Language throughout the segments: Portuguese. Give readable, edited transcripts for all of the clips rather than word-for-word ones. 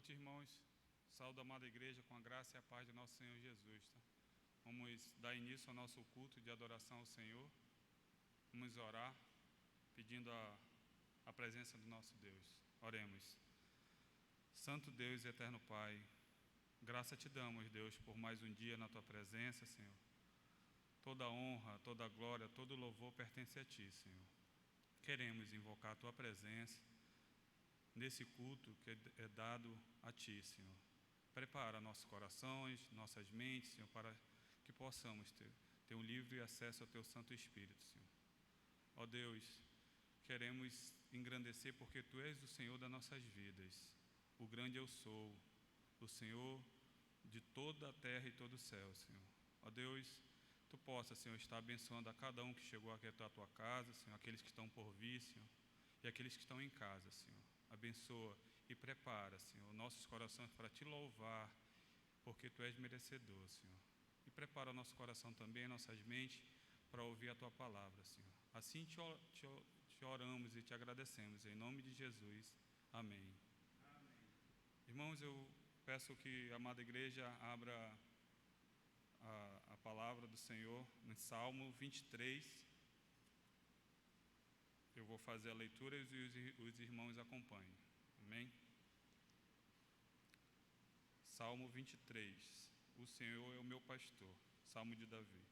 noite, irmãos. Saúdo a amada igreja com a graça e a paz de nosso Senhor Jesus. Tá? Vamos dar início ao nosso culto de adoração ao Senhor. Vamos orar, pedindo a presença do nosso Deus. Oremos. Santo Deus e eterno Pai, graça te damos, Deus, por mais um dia na Tua presença, Senhor. Toda honra, toda glória, todo louvor pertence a Ti, Senhor. Queremos invocar a Tua presença nesse culto que é dado a Ti, Senhor. Prepara nossos corações, nossas mentes, Senhor, para que possamos ter um livre acesso ao Teu Santo Espírito, Senhor. Ó Deus, queremos engrandecer porque Tu és o Senhor das nossas vidas. O grande eu sou, o Senhor de toda a terra e todo o céu, Senhor. Ó Deus, Tu possa, Senhor, estar abençoando a cada um que chegou aqui à Tua casa, Senhor, aqueles que estão por vir, Senhor, e aqueles que estão em casa, Senhor. Abençoa e prepara, Senhor, nossos corações para Te louvar, porque Tu és merecedor, Senhor. E prepara nosso coração também, nossas mentes, para ouvir a Tua palavra, Senhor. Assim te oramos e Te agradecemos, em nome de Jesus. Amém. Amém. Irmãos, eu peço que a amada igreja abra a palavra do Senhor no Salmo 23. Eu vou fazer a leitura e os irmãos acompanhem. Amém? Salmo 23. O Senhor é o meu pastor. Salmo de Davi.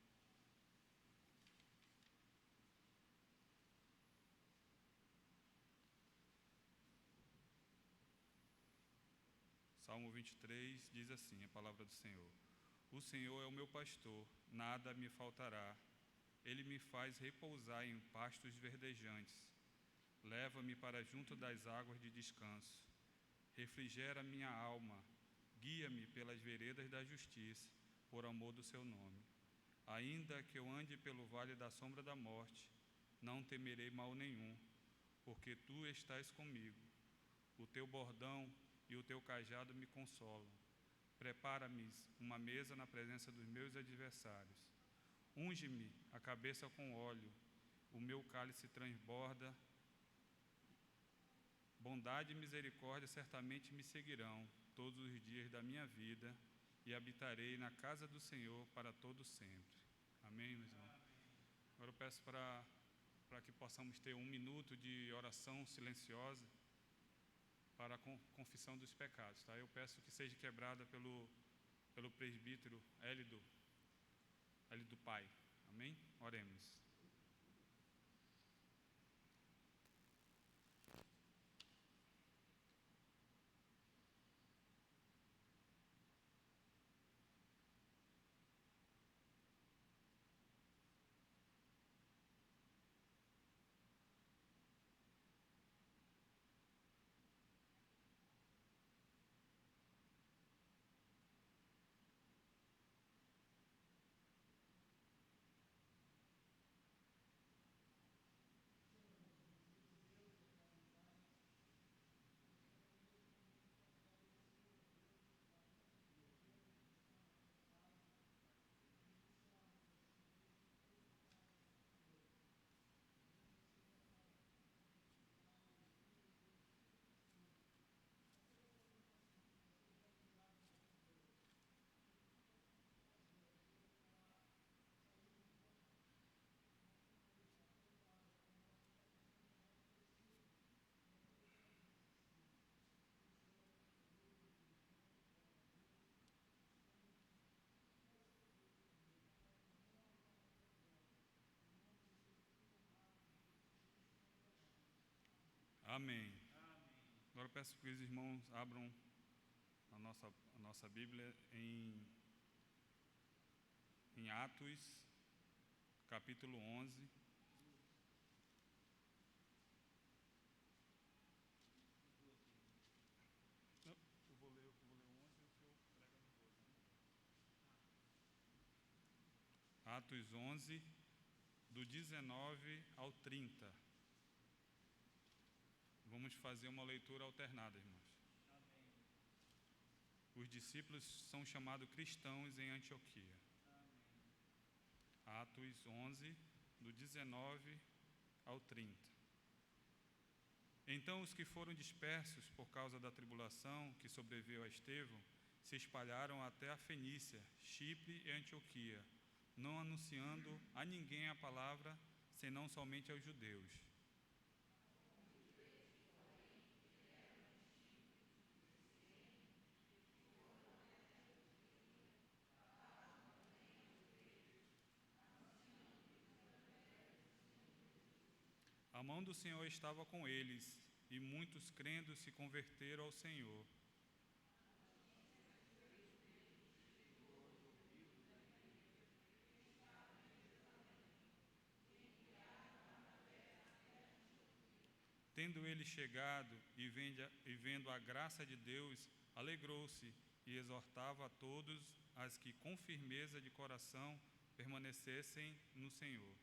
Salmo 23 diz assim, a palavra do Senhor. O Senhor é o meu pastor, nada me faltará. Ele me faz repousar em pastos verdejantes. Leva-me para junto das águas de descanso. Refrigera minha alma. Guia-me pelas veredas da justiça, por amor do seu nome. Ainda que eu ande pelo vale da sombra da morte, não temerei mal nenhum, porque Tu estás comigo. O Teu bordão e o Teu cajado me consolam. Prepara-me uma mesa na presença dos meus adversários. Unge-me a cabeça com óleo, o meu cálice transborda. Bondade e misericórdia certamente me seguirão todos os dias da minha vida, e habitarei na casa do Senhor para todo sempre. Amém, meus irmãos? Agora eu peço para que possamos ter um minuto de oração silenciosa para a confissão dos pecados, tá? Eu peço que seja quebrada pelo presbítero Hélio do Pai. Amém? Oremos. Amém. Agora eu peço que os irmãos abram a nossa Bíblia em Atos, capítulo 11. Eu vou ler o 11 e o senhor prega no 12. Atos 11, do 19 ao 30. Vamos fazer uma leitura alternada, irmãos. Amém. Os discípulos são chamados cristãos em Antioquia. Amém. Atos 11, do 19 ao 30. Então os que foram dispersos por causa da tribulação que sobreveio a Estevão se espalharam até a Fenícia, Chipre e Antioquia, não anunciando a ninguém a palavra, senão somente aos judeus. A mão do Senhor estava com eles, e muitos crendo se converteram ao Senhor. Tendo ele chegado e vendo a graça de Deus, alegrou-se e exortava a todos as que com firmeza de coração permanecessem no Senhor.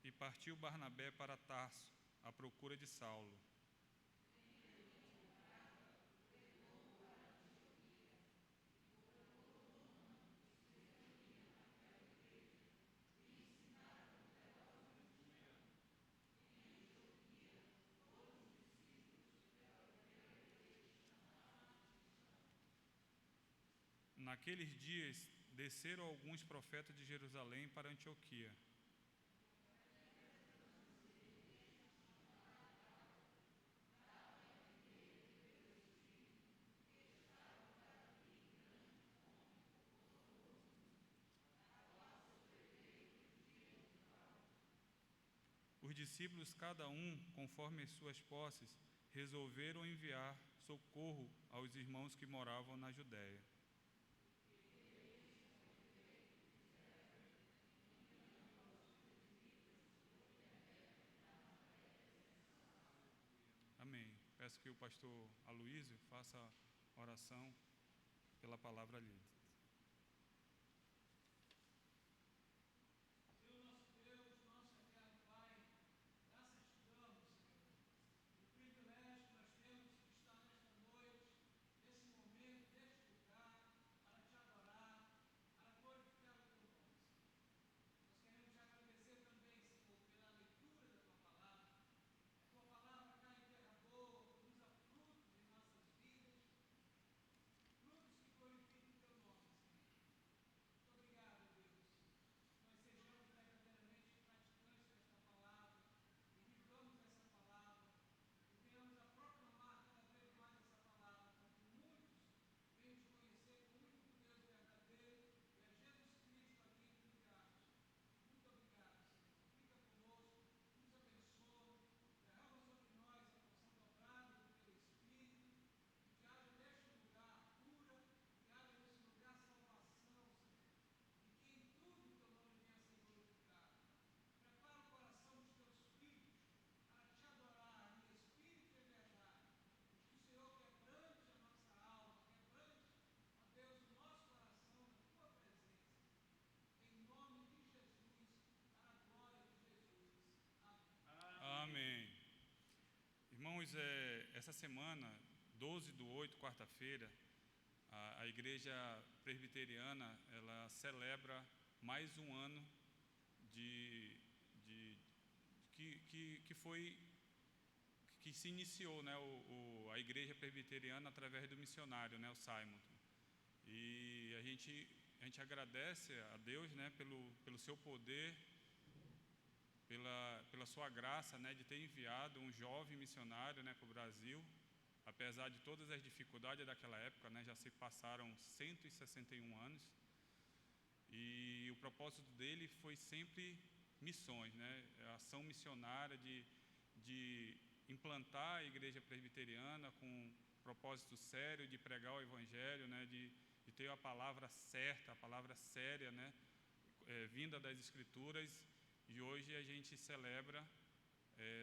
E partiu Barnabé para Tarso, à procura de Saulo. Naqueles dias, desceram alguns profetas de Jerusalém para Antioquia. Os discípulos, cada um, conforme as suas posses, resolveram enviar socorro aos irmãos que moravam na Judéia. Amém. Peço que o pastor Aloísio faça a oração pela palavra lida. Amém. Irmãos, essa semana, 12/8, quarta-feira, a Igreja Presbiteriana, ela celebra mais um ano que se iniciou, né, a Igreja Presbiteriana através do missionário, né, o Simon. E a gente agradece a Deus, né, pelo seu poder, pela sua graça, né, de ter enviado um jovem missionário, né, para o Brasil, apesar de todas as dificuldades daquela época, né, já se passaram 161 anos, e o propósito dele foi sempre missões, né, a ação missionária de implantar a Igreja Presbiteriana com propósito sério de pregar o Evangelho, né, de ter a palavra certa, a palavra séria, né, vinda das Escrituras. E hoje a gente celebra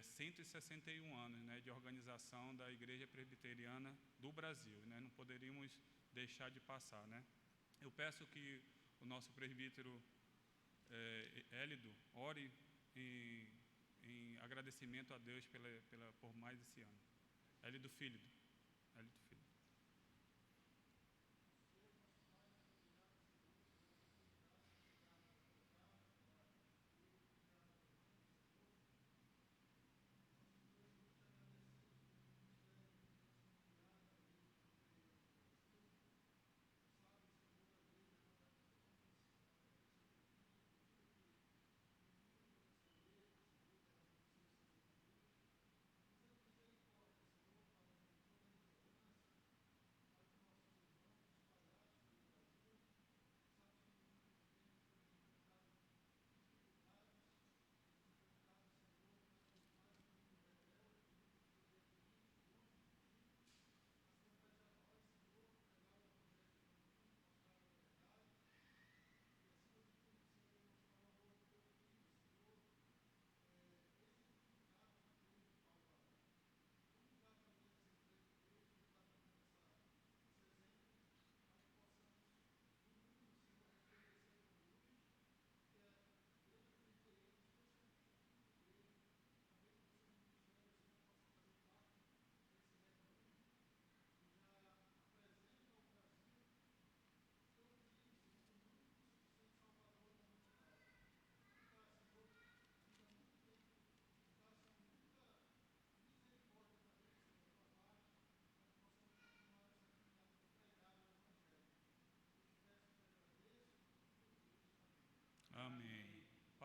161 anos, né, de organização da Igreja Presbiteriana do Brasil, né? Não poderíamos deixar de passar, né? Eu peço que o nosso presbítero Élido ore em agradecimento a Deus por mais esse ano. Élido Filho.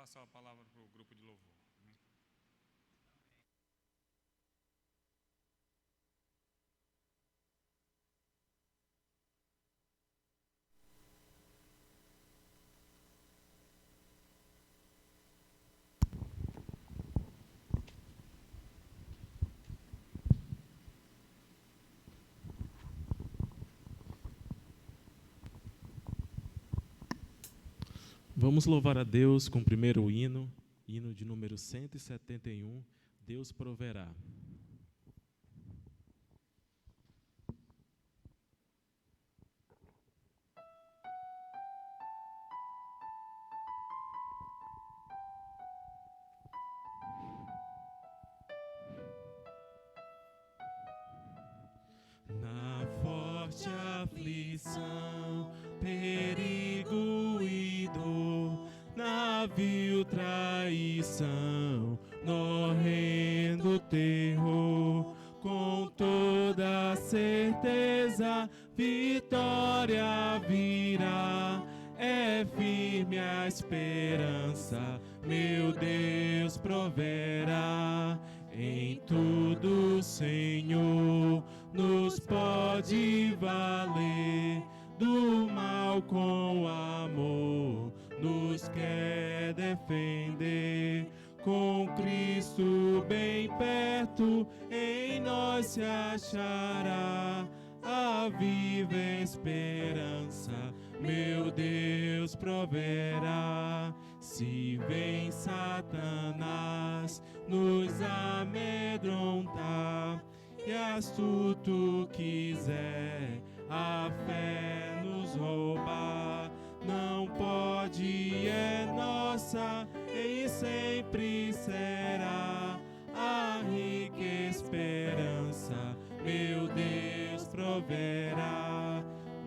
passo a palavra para o grupo de louvor. Vamos louvar a Deus com o primeiro hino de número 171, Deus proverá. Na forte aflição, perigo e dor, navio, traição, no horrendo terror, com toda certeza, vitória virá. É firme a esperança, meu Deus proverá. Em tudo, Senhor, nos pode valer, do mal com amor nos quer defender. Com Cristo bem perto, em nós se achará a viva esperança, meu Deus proverá. Se vem Satanás nos amedrontar e astuto quiser a fé nos roubar, não pode, é nossa e sempre será a rica esperança, meu Deus proverá.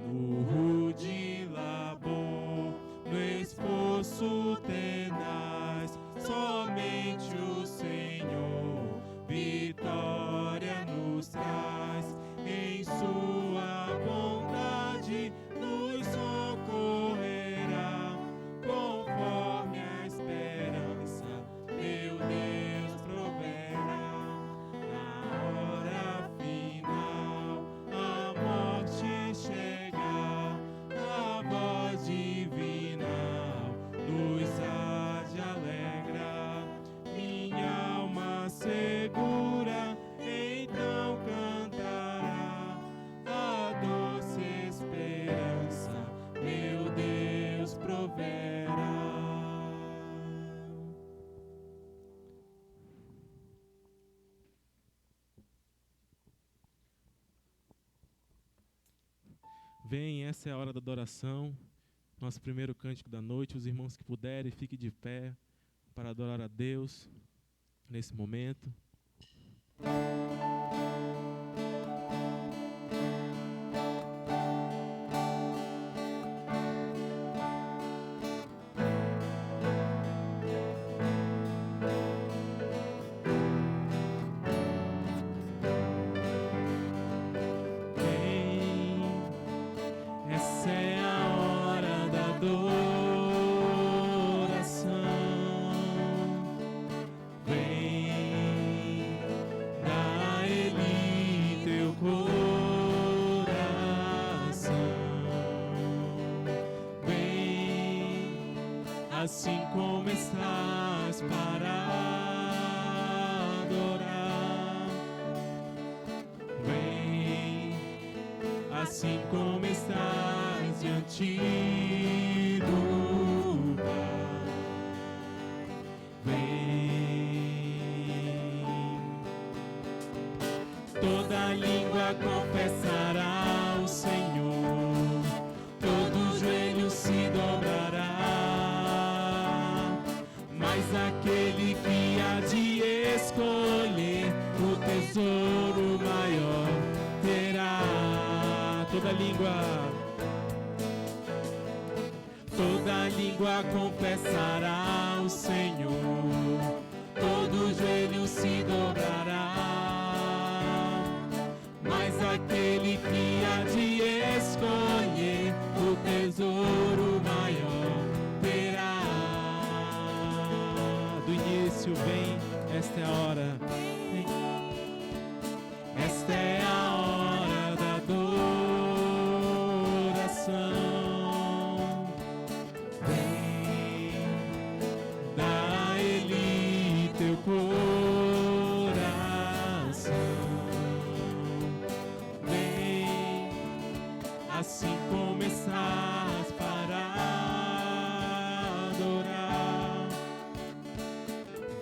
No rude labor, no esforço tenaz, somente o Senhor vitória nos traz. Em sua bondade nos socorrerá, conforme a esperança, meu Deus proverá. Na hora final, a morte chegar, a voz divinal nos há de alegrar. Minha alma segura então cantará a doce esperança, meu Deus proverá. Vem, essa é a hora da adoração, nosso primeiro cântico da noite. Os irmãos que puderem, fiquem de pé para adorar a Deus nesse momento. Essa é a hora da adoração. Vem, dá a Ele teu coração. Vem, assim como estás para adorar. Vem, assim como estás diante do Pai. Vem, toda língua confessará o Senhor, todo joelho se dobrará, mas aquele que há de escolher o tesouro maior terá. Toda língua confessará o Senhor, todo joelho se dobrará, mas aquele que há de escolher o tesouro maior terá. esta é a hora. Esta é a hora da adoração. Vem, dá a Ele teu coração. Vem, assim como estás para adorar.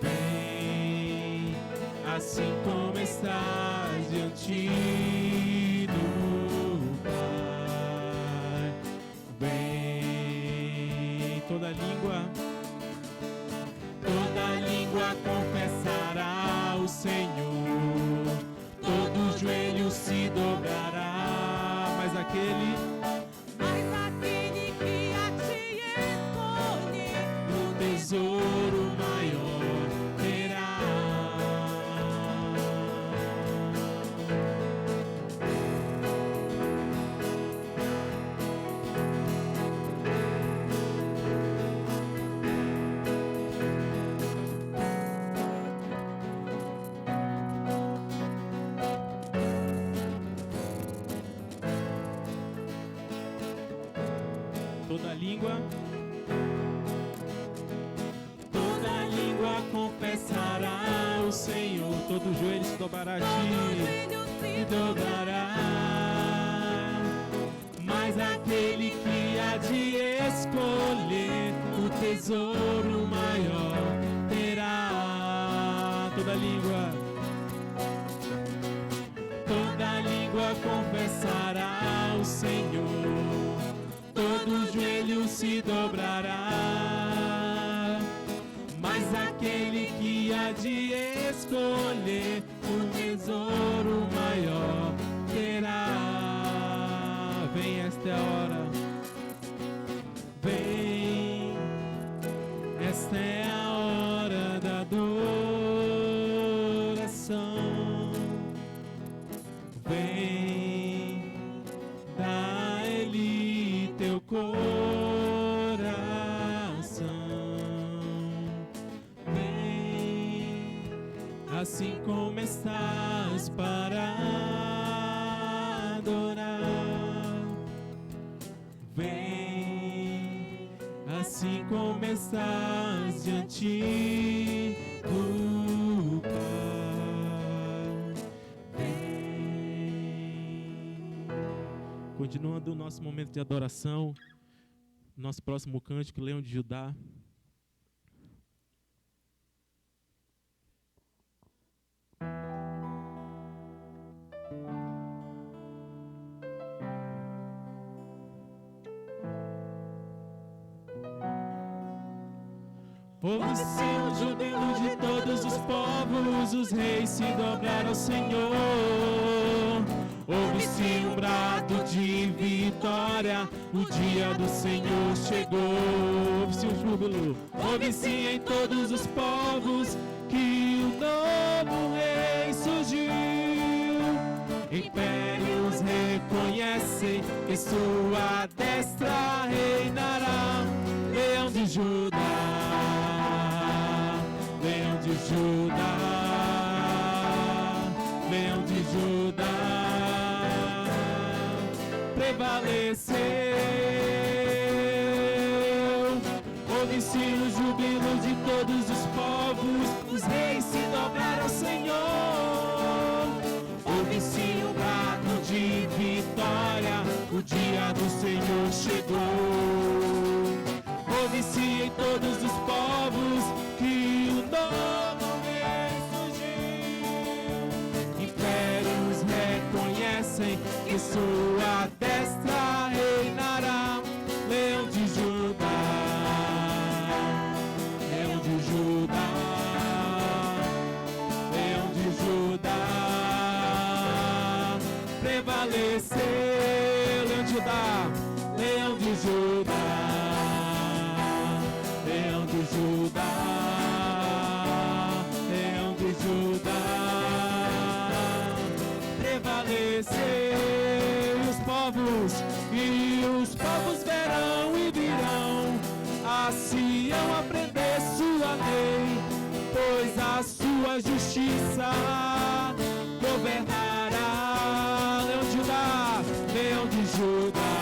Vem, assim como estás diante do Pai. Vem, toda língua confessará o Senhor, todo joelho se dobrará, mas aquele que a ti escolhe, o tesouro maior terá. Toda língua confessará o Senhor, todo joelho se dobrará a ti, se dobrará. Mas aquele que há de escolher o tesouro maior terá. Toda língua confessará o Senhor, todo joelho se dobrará, mas aquele que há de escolher o tesouro maior terá. Vem, esta é a hora. Vem, esta é a hora da adoração. Vem, dá a Ele teu coração. Vem, assim como estás para adorar. Vem, assim como estás diante do Pai. Vem. Continuando o nosso momento de adoração, nosso próximo cântico, Leão de Judá. Ouve-se o júbilo de todos os povos, os reis se dobraram ao Senhor. Ouve-se um brado de vitória, o dia do Senhor chegou. Ouve-se o júbilo, ouve-se em todos os povos, que o novo rei surgiu. Impérios reconhecem que sua destra reinará. Leão de Judá, Leão de Judá, Leão de Judá, prevaleceu. Ouve-se o júbilo de todos os povos, os reis se dobraram ao Senhor. Ouve-se o brado de vitória, o dia do Senhor chegou. Ouve-se em todos os povos que o novo rei surgiu. Impérios reconhecem que sua destra reinará. Leão de Judá, Leão de Judá, Leão de Judá, prevaleceu. Leão de Judá, Leão de Judá, Leão de Judá, Leão de Judá, prevaleceu. E os povos verão e virão a Sião aprender sua lei, pois a sua sua justiça governará. Leão de Judá, Leão de Judá,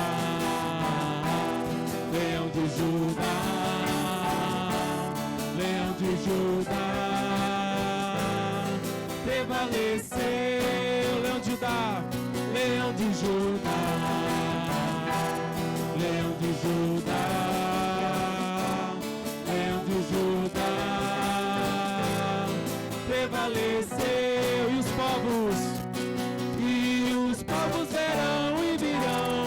Leão de Judá, Leão de Judá, prevaleceu. Leão de Judá, Leão de Judá, Leão de Judá, Leão de Judá, prevaleceu. E os povos verão e virão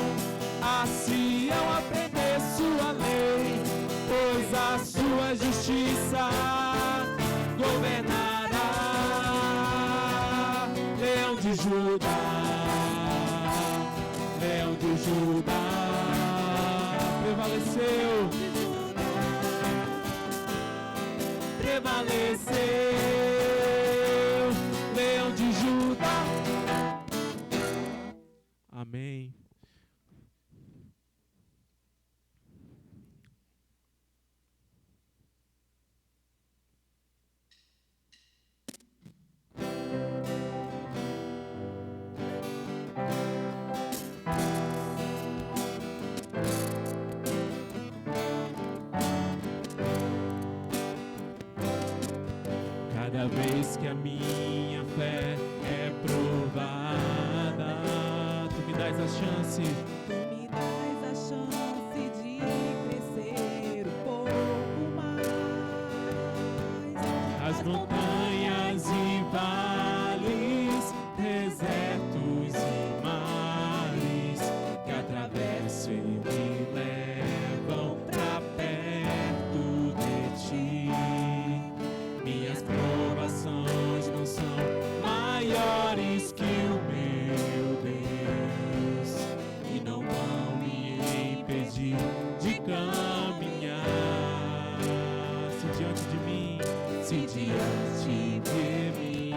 a Sião aprender sua lei, pois a sua justiça governará. Leão de Judá, Leão de Judá, prevaleceu, prevaleceu, Leão de Judá. Amém. Cada vez que a minha fé é provada, tu me dás a chance, Tu me dás a chance de crescer um pouco mais. as montanhas e vales, desertos e mares que atravesso e me levam pra perto de ti. Minhas provações não são maiores que o meu Deus e não vão me impedir de caminhar. Se diante de mim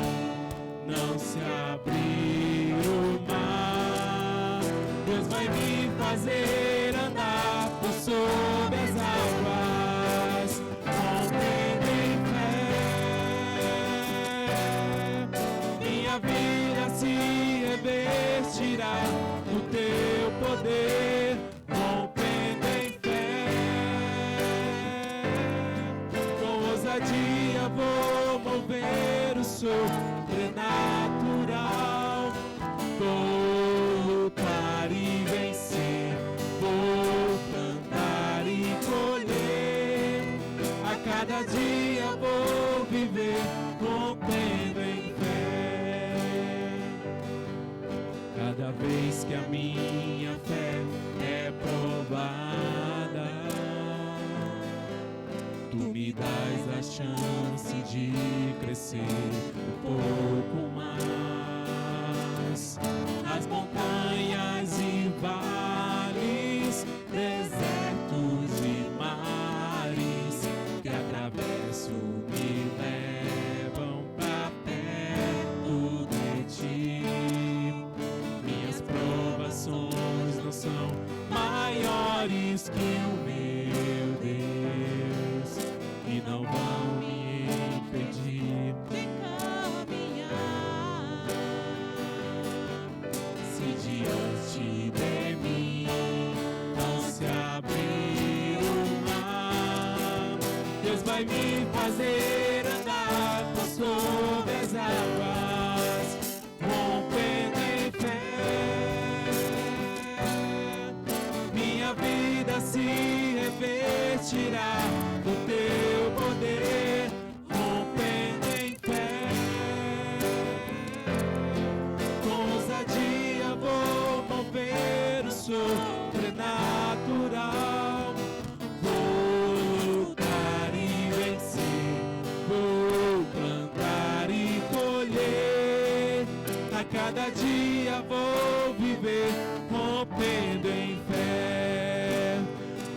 não se abrir o mar, Deus vai me fazer andar por sobre as águas, rompendo em fé. Minha vida se revestirá do teu poder, rompendo em fé. Com ousadia vou mover o sobrenatural, vou lutar e vencer, vou plantar e colher. A cada dia vou viver rompendo em fé. Cada vez que a minha fé é provada, tu me dás a chance de crescer um pouco mais. As montanhas e vales, desertos e mares que atravesso me levam pra perto de ti. Minhas provações não são maiores que o meu Deus e não vão me impedir De caminhar. se diante de mim não se abrir o mar. Deus vai me fazer andar por sobre as águas, rompendo em fé. Minha vida se revestirá do teu poder, rompendo em fé. Com ousadia vou mover o sobrenatural, vou lutar e vencer, vou plantar e colher. A cada dia vou viver rompendo em fé,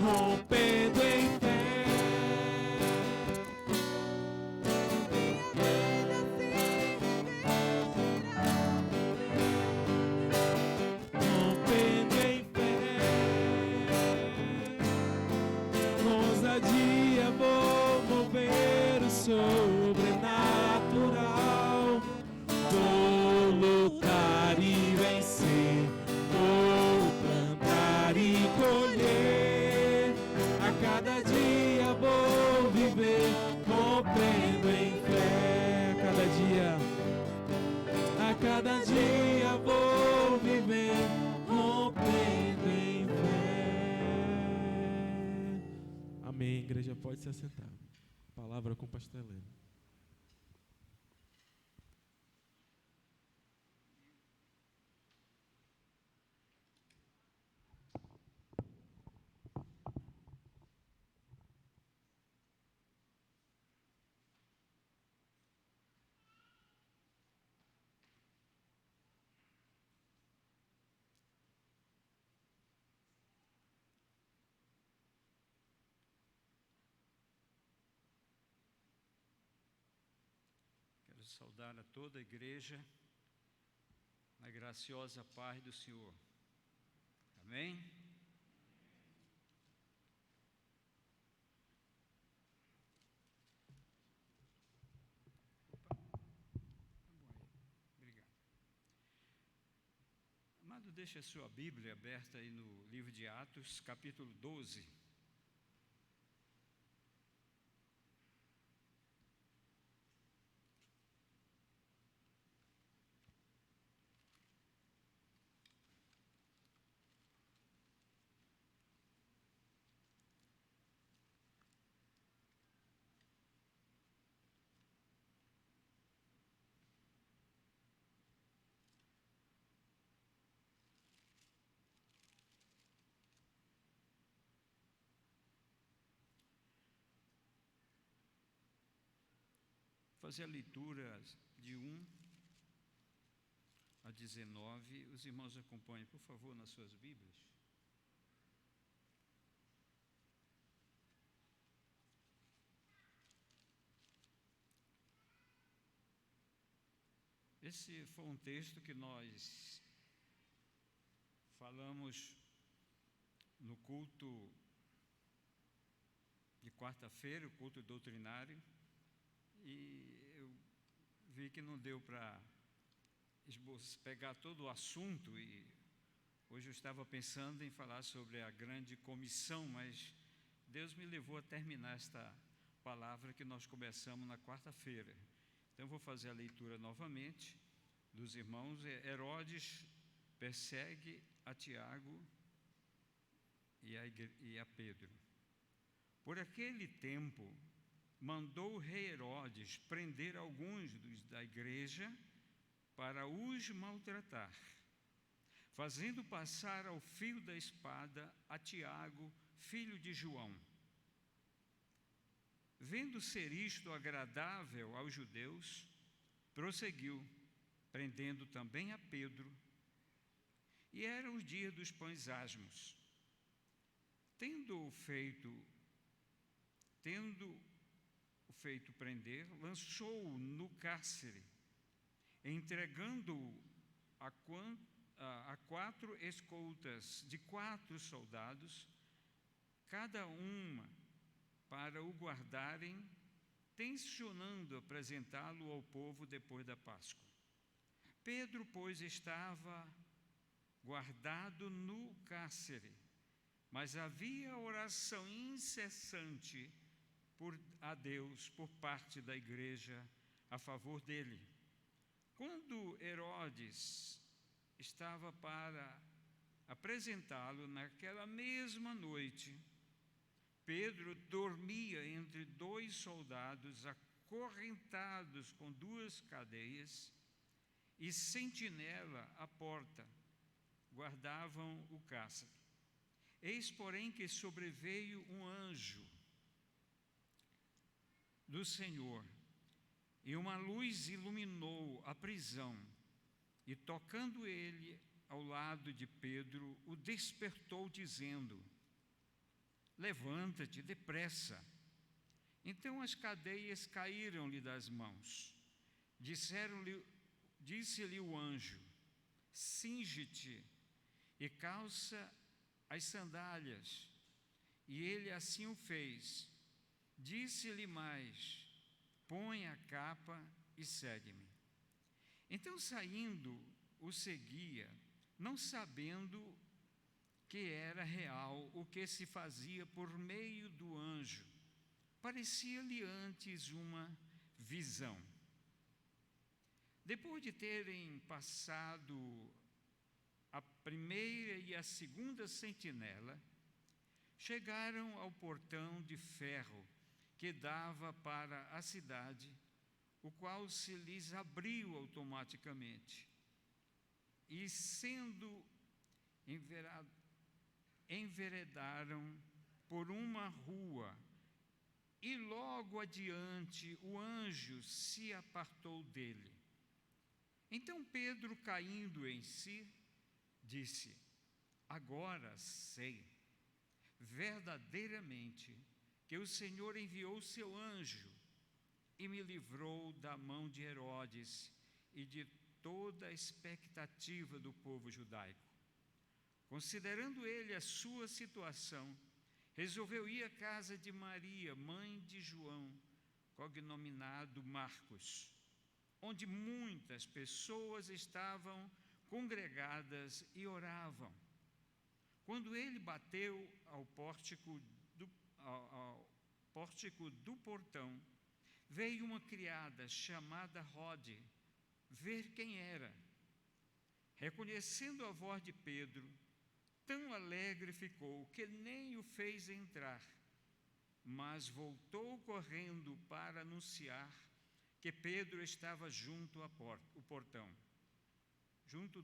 rompendo em fé. Rompendo em fé. Com ousadia vou mover o sobrenatural. igreja pode se assentar. Palavra com o pastor Heleno. Quero saudar a toda a igreja na graciosa paz do Senhor. Amém? Opa, tá bom aí. Obrigado. Amado, deixe a sua Bíblia aberta aí no livro de Atos, capítulo 12. Fazer a leitura de 1 a 19. Os irmãos acompanhem, por favor, nas suas Bíblias. Esse foi um texto que nós falamos no culto de quarta-feira, o culto doutrinário, e eu vi que não deu para pegar todo o assunto, e hoje eu estava pensando em falar sobre a grande comissão, mas Deus me levou a terminar esta palavra que nós começamos na quarta-feira. Então eu vou fazer a leitura novamente dos irmãos. Herodes persegue a Tiago e a Pedro. Por aquele tempo, mandou o rei Herodes prender alguns da igreja para os maltratar, fazendo passar ao fio da espada a Tiago, filho de João. Vendo ser isto agradável aos judeus, prosseguiu, prendendo também a Pedro. E era o dia dos pães asmos. Tendo-o feito prender, lançou-o no cárcere, entregando-o a 4 escoltas de 4 soldados, cada uma para o guardarem, tencionando apresentá-lo ao povo depois da Páscoa. Pedro, pois, estava guardado no cárcere, mas havia oração incessante a Deus por parte da igreja a favor dele. Quando Herodes estava para apresentá-lo naquela mesma noite, Pedro dormia entre 2 soldados acorrentados com 2 cadeias, e sentinela à porta guardavam o cárcere. Eis, porém, que sobreveio um anjo do Senhor, e uma luz iluminou a prisão, e tocando ele ao lado de Pedro, o despertou, dizendo: levanta-te depressa. Então as cadeias caíram-lhe das mãos. Disse-lhe o anjo: cinge-te e calça as sandálias. E ele assim o fez. Disse-lhe mais: põe a capa e segue-me. Então, saindo, o seguia, não sabendo que era real o que se fazia por meio do anjo. Parecia-lhe antes uma visão. Depois de terem passado a primeira e a segunda sentinela, chegaram ao portão de ferro que dava para a cidade, o qual se lhes abriu automaticamente. E sendo enveredaram por uma rua, e logo adiante o anjo se apartou dele. Então Pedro, caindo em si, disse: agora sei verdadeiramente que o Senhor enviou seu anjo e me livrou da mão de Herodes e de toda a expectativa do povo judaico. Considerando ele a sua situação, resolveu ir à casa de Maria, mãe de João, cognominado Marcos, onde muitas pessoas estavam congregadas e oravam. Quando ele bateu ao pórtico do portão, veio uma criada chamada Rode ver quem era. Reconhecendo a voz de Pedro, tão alegre ficou que nem o fez entrar, mas voltou correndo para anunciar que Pedro estava junto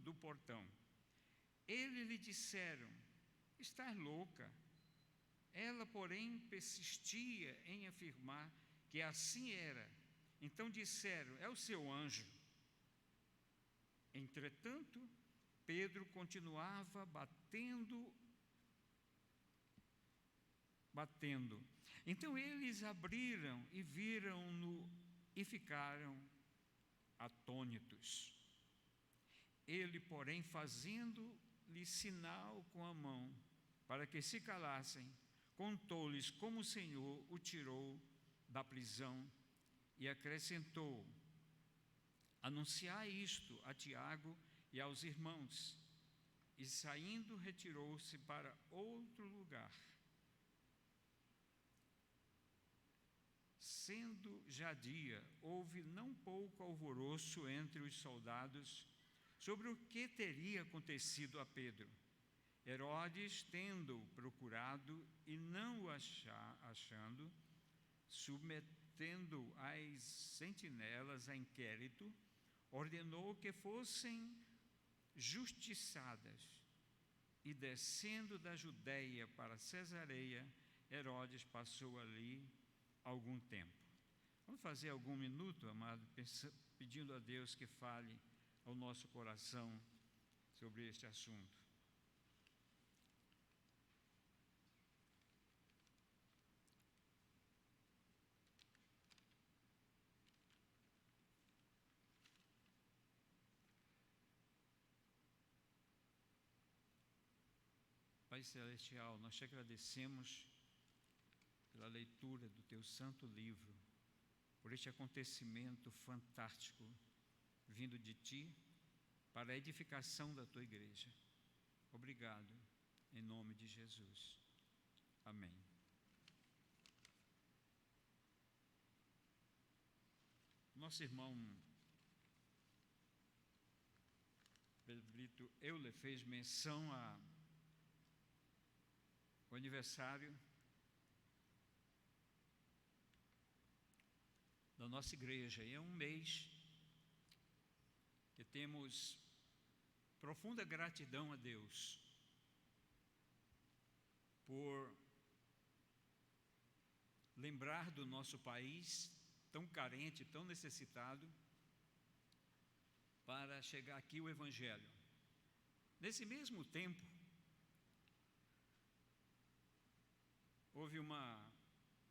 do portão. Eles lhe disseram: estás louca? Ela, porém, persistia em afirmar que assim era. Então disseram: é o seu anjo. Entretanto, Pedro continuava batendo. Então eles abriram e viram-no e ficaram atônitos. Ele, porém, fazendo-lhe sinal com a mão para que se calassem, contou-lhes como o Senhor o tirou da prisão e acrescentou: anunciai isto a Tiago e aos irmãos. E saindo, retirou-se para outro lugar. Sendo já dia, houve não pouco alvoroço entre os soldados sobre o que teria acontecido a Pedro. Herodes, tendo-o procurado e não o achando, submetendo as sentinelas a inquérito, ordenou que fossem justiçadas. E descendo da Judeia para Cesareia, Herodes passou ali algum tempo. Vamos fazer algum minuto, amado, pedindo a Deus que fale ao nosso coração sobre este assunto. Pai Celestial, nós te agradecemos pela leitura do teu santo livro, por este acontecimento fantástico vindo de ti para a edificação da tua igreja. Obrigado, em nome de Jesus. Amém. Nosso irmão Pedro Brito Euler fez menção ao aniversário da nossa igreja, e é um mês que temos profunda gratidão a Deus por lembrar do nosso país tão carente, tão necessitado, para chegar aqui o Evangelho. Nesse mesmo tempo, houve uma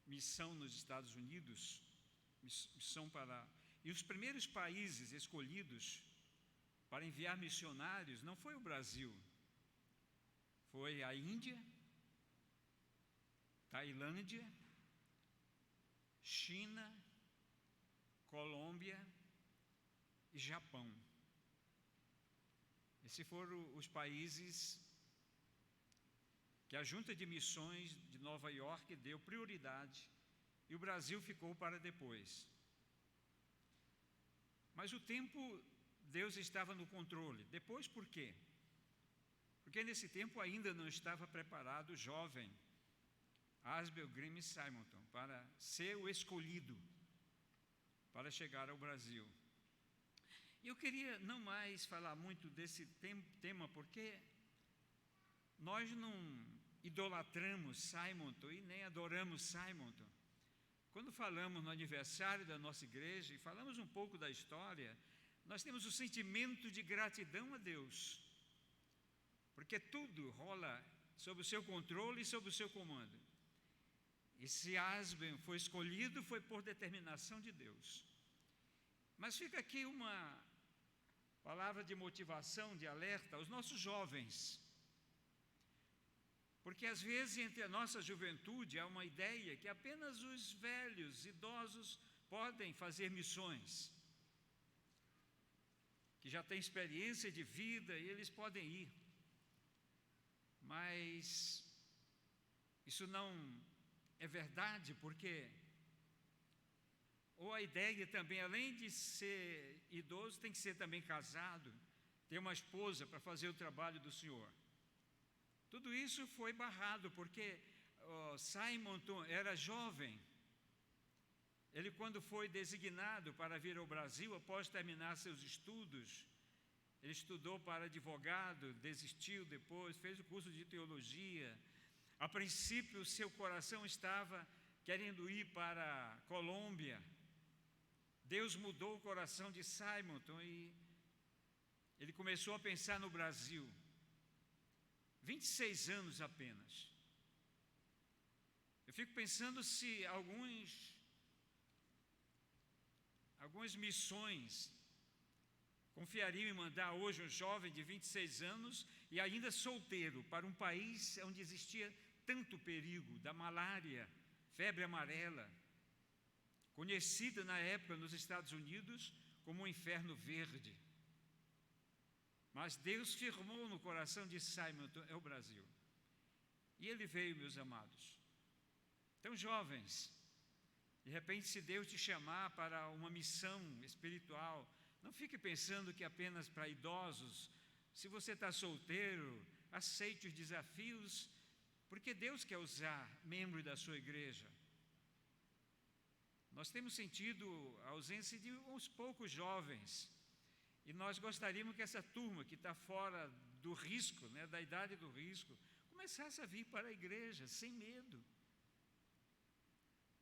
missão nos Estados Unidos, e os primeiros países escolhidos para enviar missionários não foi o Brasil, foi a Índia, Tailândia, China, Colômbia e Japão. Esses foram os países que a Junta de Missões de Nova York deu prioridade, e o Brasil ficou para depois. Mas o tempo, Deus estava no controle. Depois, por quê? Porque nesse tempo ainda não estava preparado o jovem Asbel, Grimm e Simonton, para ser o escolhido para chegar ao Brasil. Eu queria não mais falar muito desse tema, porque nós não idolatramos Simonton e nem adoramos Simonton. Quando falamos no aniversário da nossa igreja e falamos um pouco da história, nós temos o sentimento de gratidão a Deus, porque tudo rola sob o seu controle e sob o seu comando. E se Asbel foi escolhido, foi por determinação de Deus. Mas fica aqui uma palavra de motivação, de alerta aos nossos jovens. Porque às vezes entre a nossa juventude há uma ideia que apenas os velhos, idosos, podem fazer missões, que já têm experiência de vida e eles podem ir. Mas isso não é verdade, porque ou a ideia também, além de ser idoso, tem que ser também casado, ter uma esposa para fazer o trabalho do Senhor. Tudo isso foi barrado, porque Simonton era jovem. Ele, quando foi designado para vir ao Brasil, após terminar seus estudos, ele estudou para advogado, desistiu depois, fez o curso de teologia. A princípio, seu coração estava querendo ir para a Colômbia. Deus mudou o coração de Simonton e ele começou a pensar no Brasil. 26 anos apenas. Eu fico pensando se algumas missões confiariam em mandar hoje um jovem de 26 anos e ainda solteiro para um país onde existia tanto perigo da malária, febre amarela, conhecida na época nos Estados Unidos como o inferno verde. Mas Deus firmou no coração de Simonton, é o Brasil. E ele veio, meus amados. Então, jovens, de repente, se Deus te chamar para uma missão espiritual, não fique pensando que apenas para idosos. Se você está solteiro, aceite os desafios, porque Deus quer usar membros da sua igreja. Nós temos sentido a ausência de uns poucos jovens, e nós gostaríamos que essa turma que está fora do risco, da idade do risco, começasse a vir para a igreja, sem medo.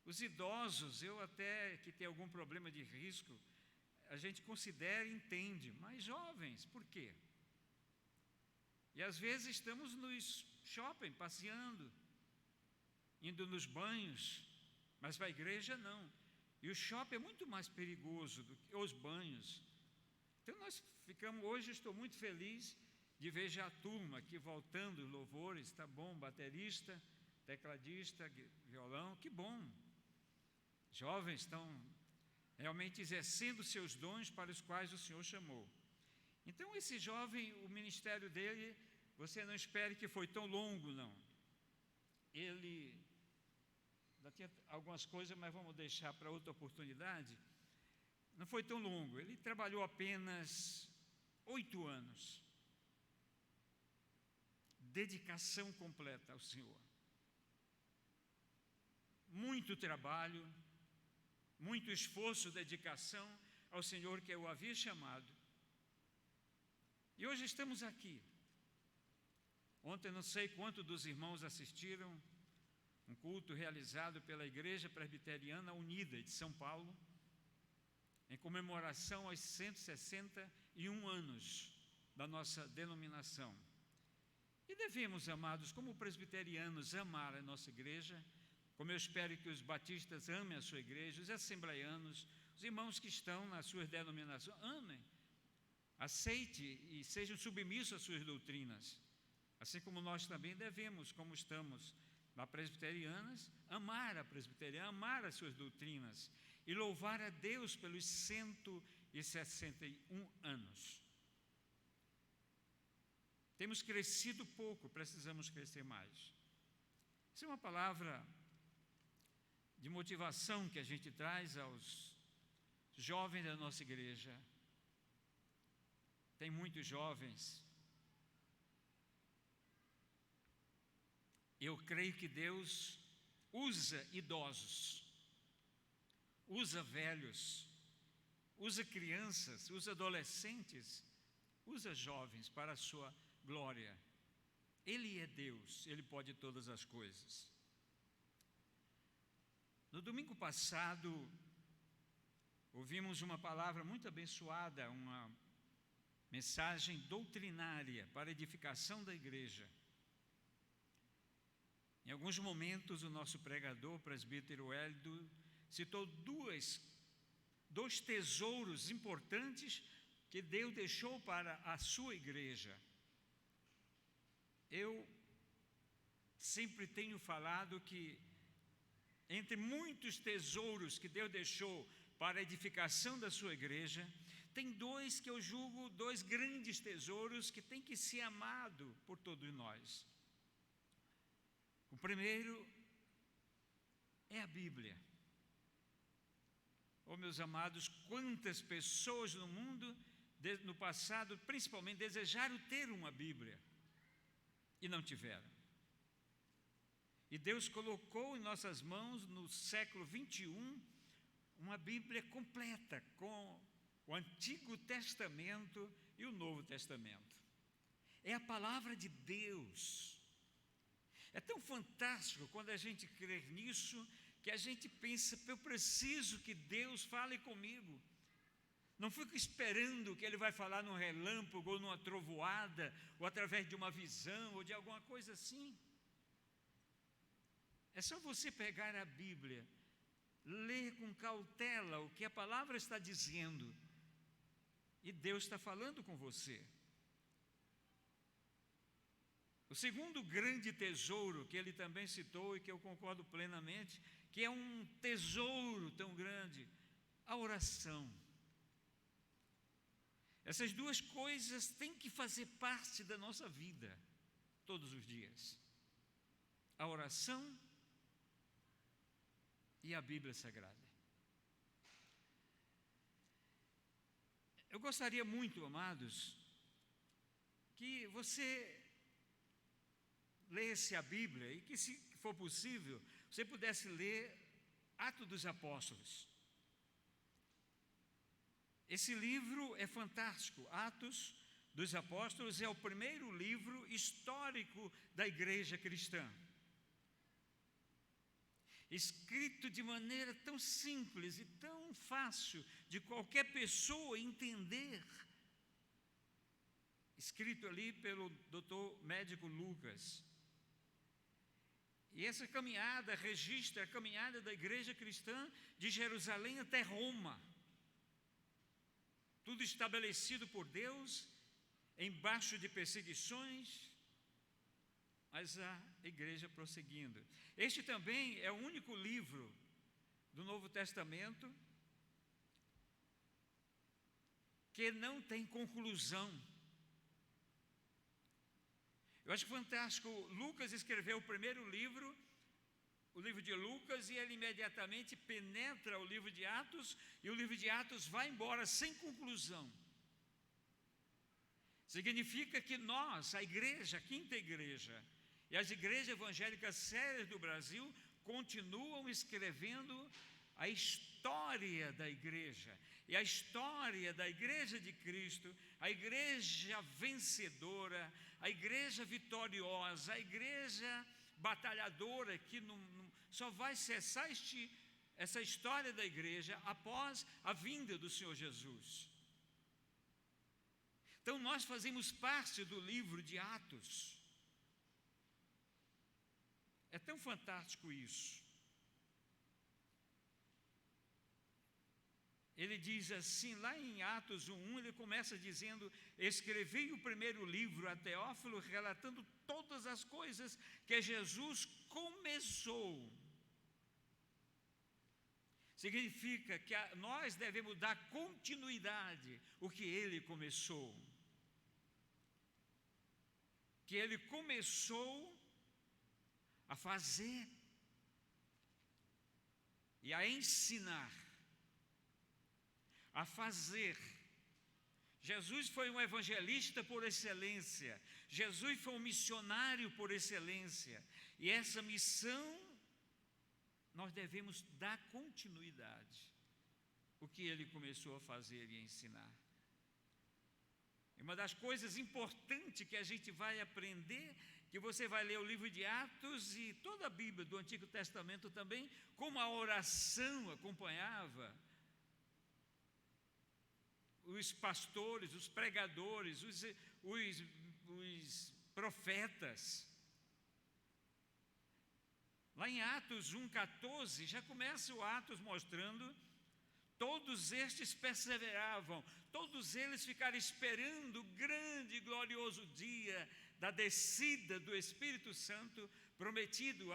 Os idosos, eu até que tem algum problema de risco, a gente considera e entende, mas jovens, por quê? E às vezes estamos nos shopping, passeando, indo nos banhos, mas para a igreja não. E o shopping é muito mais perigoso do que os banhos. Então nós ficamos, hoje estou muito feliz de ver já a turma aqui voltando, louvores, tá bom, baterista, tecladista, violão, que bom. Jovens estão realmente exercendo seus dons para os quais o Senhor chamou. Então esse jovem, o ministério dele, você não espere que foi tão longo, não. Ele ainda tinha algumas coisas, mas vamos deixar para outra oportunidade. Não foi tão longo, ele trabalhou apenas 8 anos. Dedicação completa ao Senhor. Muito trabalho, muito esforço, dedicação ao Senhor que o havia chamado. E hoje estamos aqui. Ontem não sei quantos dos irmãos assistiram um culto realizado pela Igreja Presbiteriana Unida de São Paulo, em comemoração aos 161 anos da nossa denominação. E devemos, amados, como presbiterianos, amar a nossa igreja, como eu espero que os batistas amem a sua igreja, os assembleianos, os irmãos que estão nas suas denominações, amem, aceite e sejam submissos às suas doutrinas, assim como nós também devemos, como estamos na presbiterianas, amar a presbiteriana, amar as suas doutrinas e louvar a Deus pelos 161 anos. Temos crescido pouco, precisamos crescer mais. Isso é uma palavra de motivação que a gente traz aos jovens da nossa igreja. Tem muitos jovens. Eu creio que Deus usa idosos, usa velhos, usa crianças, usa adolescentes, usa jovens para a sua glória. Ele é Deus, Ele pode todas as coisas. No domingo passado, ouvimos uma palavra muito abençoada, uma mensagem doutrinária para a edificação da igreja. Em alguns momentos, o nosso pregador, presbítero Hélio, citou dois tesouros importantes que Deus deixou para a sua igreja. Eu sempre tenho falado que, entre muitos tesouros que Deus deixou para a edificação da sua igreja, tem dois que eu julgo, dois grandes tesouros que têm que ser amados por todos nós. O primeiro é a Bíblia. Oh, meus amados, quantas pessoas no mundo, no passado, principalmente, desejaram ter uma Bíblia e não tiveram. E Deus colocou em nossas mãos, no século 21, uma Bíblia completa, com o Antigo Testamento e o Novo Testamento. É a palavra de Deus. É tão fantástico quando a gente crê nisso, que a gente pensa, eu preciso que Deus fale comigo. Não fico esperando que Ele vai falar num relâmpago, ou numa trovoada, ou através de uma visão, ou de alguma coisa assim. É só você pegar a Bíblia, ler com cautela o que a palavra está dizendo, e Deus está falando com você. O segundo grande tesouro que ele também citou, e que eu concordo plenamente, que é um tesouro tão grande, a oração. Essas duas coisas têm que fazer parte da nossa vida, todos os dias. A oração e a Bíblia Sagrada. Eu gostaria muito, amados, que você lesse a Bíblia e que, se for possível, você pudesse ler Atos dos Apóstolos. Esse livro é fantástico. Atos dos Apóstolos é o primeiro livro histórico da igreja cristã. Escrito de maneira tão simples e tão fácil de qualquer pessoa entender. Escrito ali pelo doutor médico Lucas. E essa caminhada registra a caminhada da igreja cristã de Jerusalém até Roma. Tudo estabelecido por Deus, embaixo de perseguições, mas a igreja prosseguindo. Este também é o único livro do Novo Testamento que não tem conclusão. Eu acho fantástico. Lucas escreveu o primeiro livro, o livro de Lucas, e ele imediatamente penetra o livro de Atos, e o livro de Atos vai embora sem conclusão. Significa que nós, a igreja, a quinta igreja, e as igrejas evangélicas sérias do Brasil, continuam escrevendo a história da igreja, e a história da igreja de Cristo, a igreja vencedora, a igreja vitoriosa, a igreja batalhadora, que só vai cessar essa história da igreja após a vinda do Senhor Jesus. Então nós fazemos parte do livro de Atos. É tão fantástico isso. Ele diz assim, lá em Atos 1:1, ele começa dizendo: escrevi o primeiro livro a Teófilo, relatando todas as coisas que Jesus começou. Significa que nós devemos dar continuidade ao que ele começou. Que ele começou a fazer e a ensinar. A fazer. Jesus foi um evangelista por excelência. Jesus foi um missionário por excelência. E essa missão nós devemos dar continuidade o que ele começou a fazer e ensinar. E uma das coisas importantes que a gente vai aprender, que você vai ler o livro de Atos e toda a Bíblia do Antigo Testamento também, como a oração acompanhava os pastores, os pregadores, os profetas. Lá em Atos 1,14, já começa o Atos mostrando: todos estes perseveravam, todos eles ficaram esperando o grande e glorioso dia da descida do Espírito Santo prometido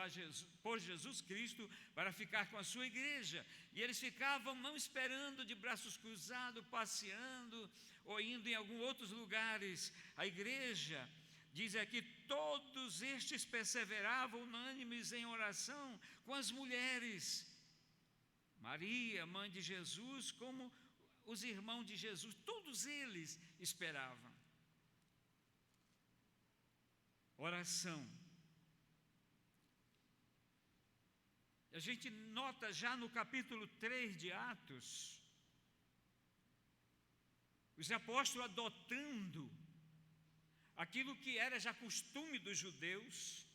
por Jesus Cristo para ficar com a sua igreja. E eles ficavam não esperando de braços cruzados, passeando ou indo em alguns outros lugares. A igreja diz aqui: todos estes perseveravam unânimes em oração com as mulheres, Maria, mãe de Jesus, como os irmãos de Jesus, todos eles esperavam. Oração. A gente nota já no capítulo 3 de Atos, os apóstolos adotando aquilo que era já costume dos judeus.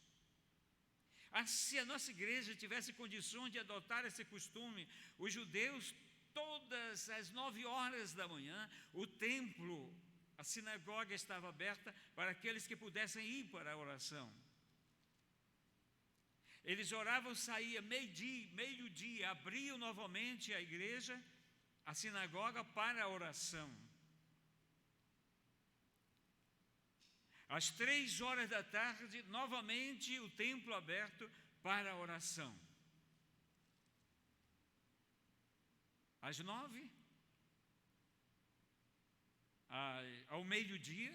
Se a nossa igreja tivesse condições de adotar esse costume, os judeus, todas as 9 horas da manhã, o templo, a sinagoga estava aberta para aqueles que pudessem ir para a oração. Eles oravam, saía meio-dia, abriam novamente a igreja, a sinagoga, para a oração. Às 3 horas da tarde, novamente o templo aberto para a oração. Às 9, ao meio-dia,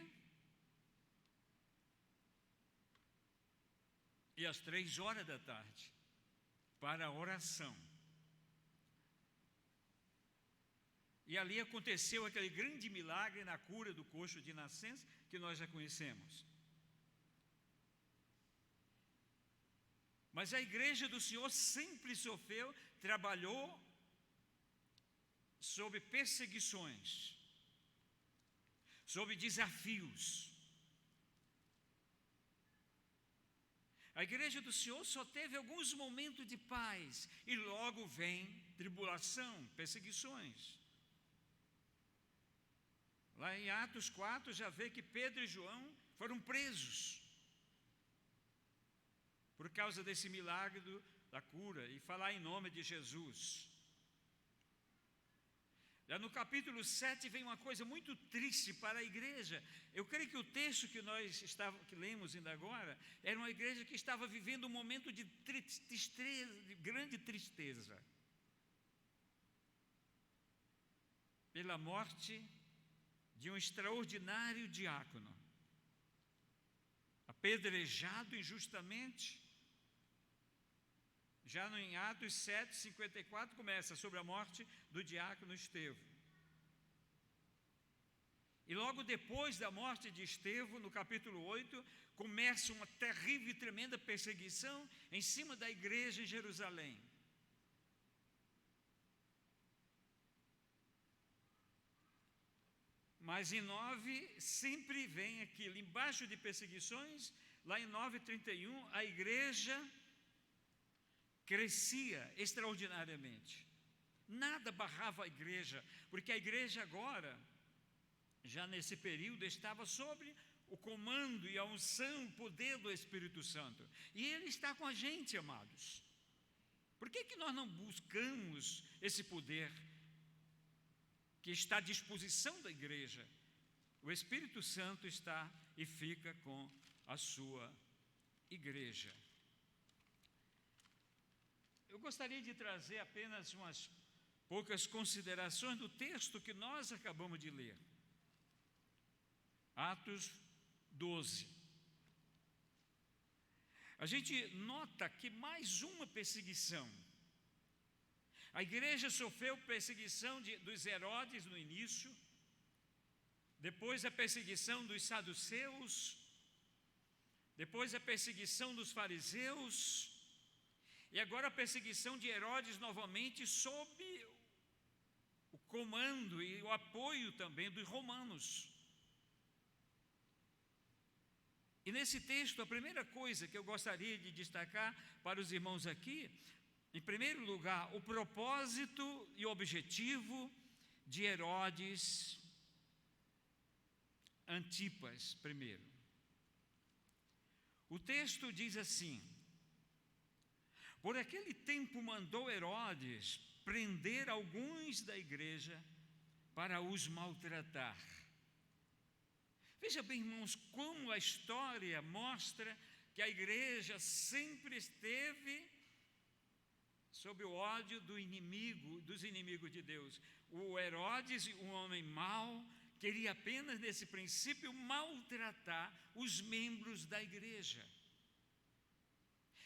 e às 3 horas da tarde, para a oração. E ali aconteceu aquele grande milagre na cura do coxo de nascença, que nós já conhecemos. Mas a igreja do Senhor sempre sofreu, trabalhou sob perseguições, sob desafios. A igreja do Senhor só teve alguns momentos de paz, e logo vem tribulação, perseguições. Lá em Atos 4 já vê que Pedro e João foram presos por causa desse milagre da cura e falar em nome de Jesus. Já no capítulo 7 vem uma coisa muito triste para a igreja. Eu creio que o texto que nós que lemos ainda agora era uma igreja que estava vivendo um momento de tristeza, de grande tristeza, pela morte de um extraordinário diácono, apedrejado injustamente. Já em Atos 7:54 começa sobre a morte do diácono Estevão. E logo depois da morte de Estevão, no capítulo 8, começa uma terrível e tremenda perseguição em cima da igreja em Jerusalém. Mas em 9 sempre vem aquilo, embaixo de perseguições, lá em 9:31, a igreja crescia extraordinariamente. Nada barrava a igreja, porque a igreja agora, já nesse período, estava sobre o comando e a unção, o poder do Espírito Santo. E Ele está com a gente, amados. Por que nós não buscamos esse poder que está à disposição da igreja? O Espírito Santo está e fica com a sua igreja. Eu gostaria de trazer apenas umas poucas considerações do texto que nós acabamos de ler. Atos 12. A gente nota que mais uma perseguição. A igreja sofreu perseguição dos Herodes no início, depois a perseguição dos saduceus, depois a perseguição dos fariseus, E agora a perseguição de Herodes novamente sob o comando e o apoio também dos romanos. E nesse texto, a primeira coisa que eu gostaria de destacar para os irmãos aqui, em primeiro lugar, o propósito e objetivo de Herodes Antipas, primeiro. O texto diz assim: por aquele tempo mandou Herodes prender alguns da igreja para os maltratar. Veja bem, irmãos, como a história mostra que a igreja sempre esteve sob o ódio dos inimigos de Deus. O Herodes, um homem mau, queria apenas, nesse princípio, maltratar os membros da igreja.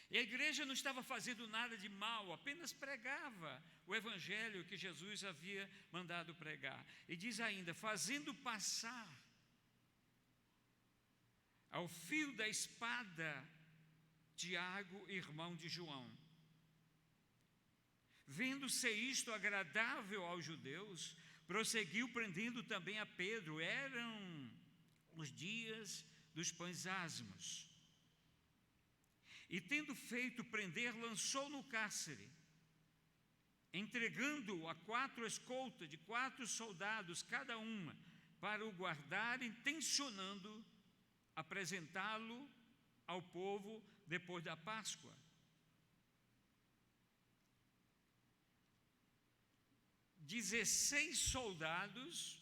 E a igreja não estava fazendo nada de mal, apenas pregava o evangelho que Jesus havia mandado pregar. E diz ainda, fazendo passar ao fio da espada Tiago, irmão de João. Vendo ser isto agradável aos judeus, prosseguiu prendendo também a Pedro. Eram os dias dos pães asmos. E tendo feito prender, lançou no cárcere, entregando-o a 4 escoltas de 4 soldados, cada uma, para o guardarem, tencionando apresentá-lo ao povo depois da Páscoa. Dezesseis soldados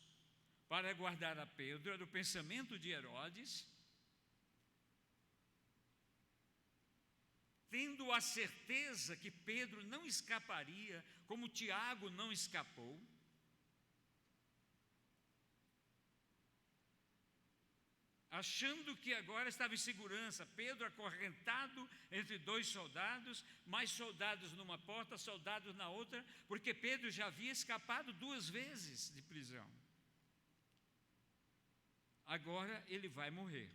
para guardar a Pedro, era o pensamento de Herodes, tendo a certeza que Pedro não escaparia, como Tiago não escapou. Achando que agora estava em segurança, Pedro acorrentado entre 2 soldados, mais soldados numa porta, soldados na outra, porque Pedro já havia escapado 2 vezes de prisão. Agora ele vai morrer.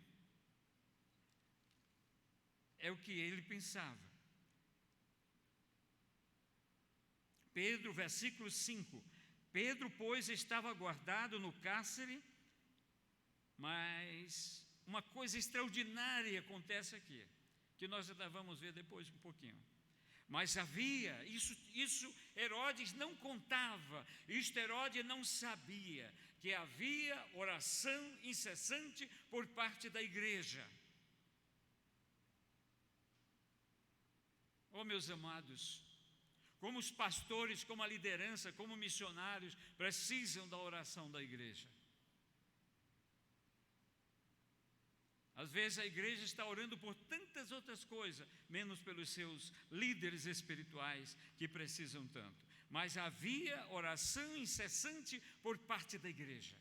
É o que ele pensava. Pedro, versículo 5. Pedro, pois, estava guardado no cárcere, mas uma coisa extraordinária acontece aqui, que nós ainda vamos ver depois um pouquinho. Mas havia, isso Herodes não contava, isto Herodes não sabia, que havia oração incessante por parte da igreja. Oh, meus amados, como os pastores, como a liderança, como missionários precisam da oração da igreja. Às vezes a igreja está orando por tantas outras coisas, menos pelos seus líderes espirituais que precisam tanto. Mas havia oração incessante por parte da igreja.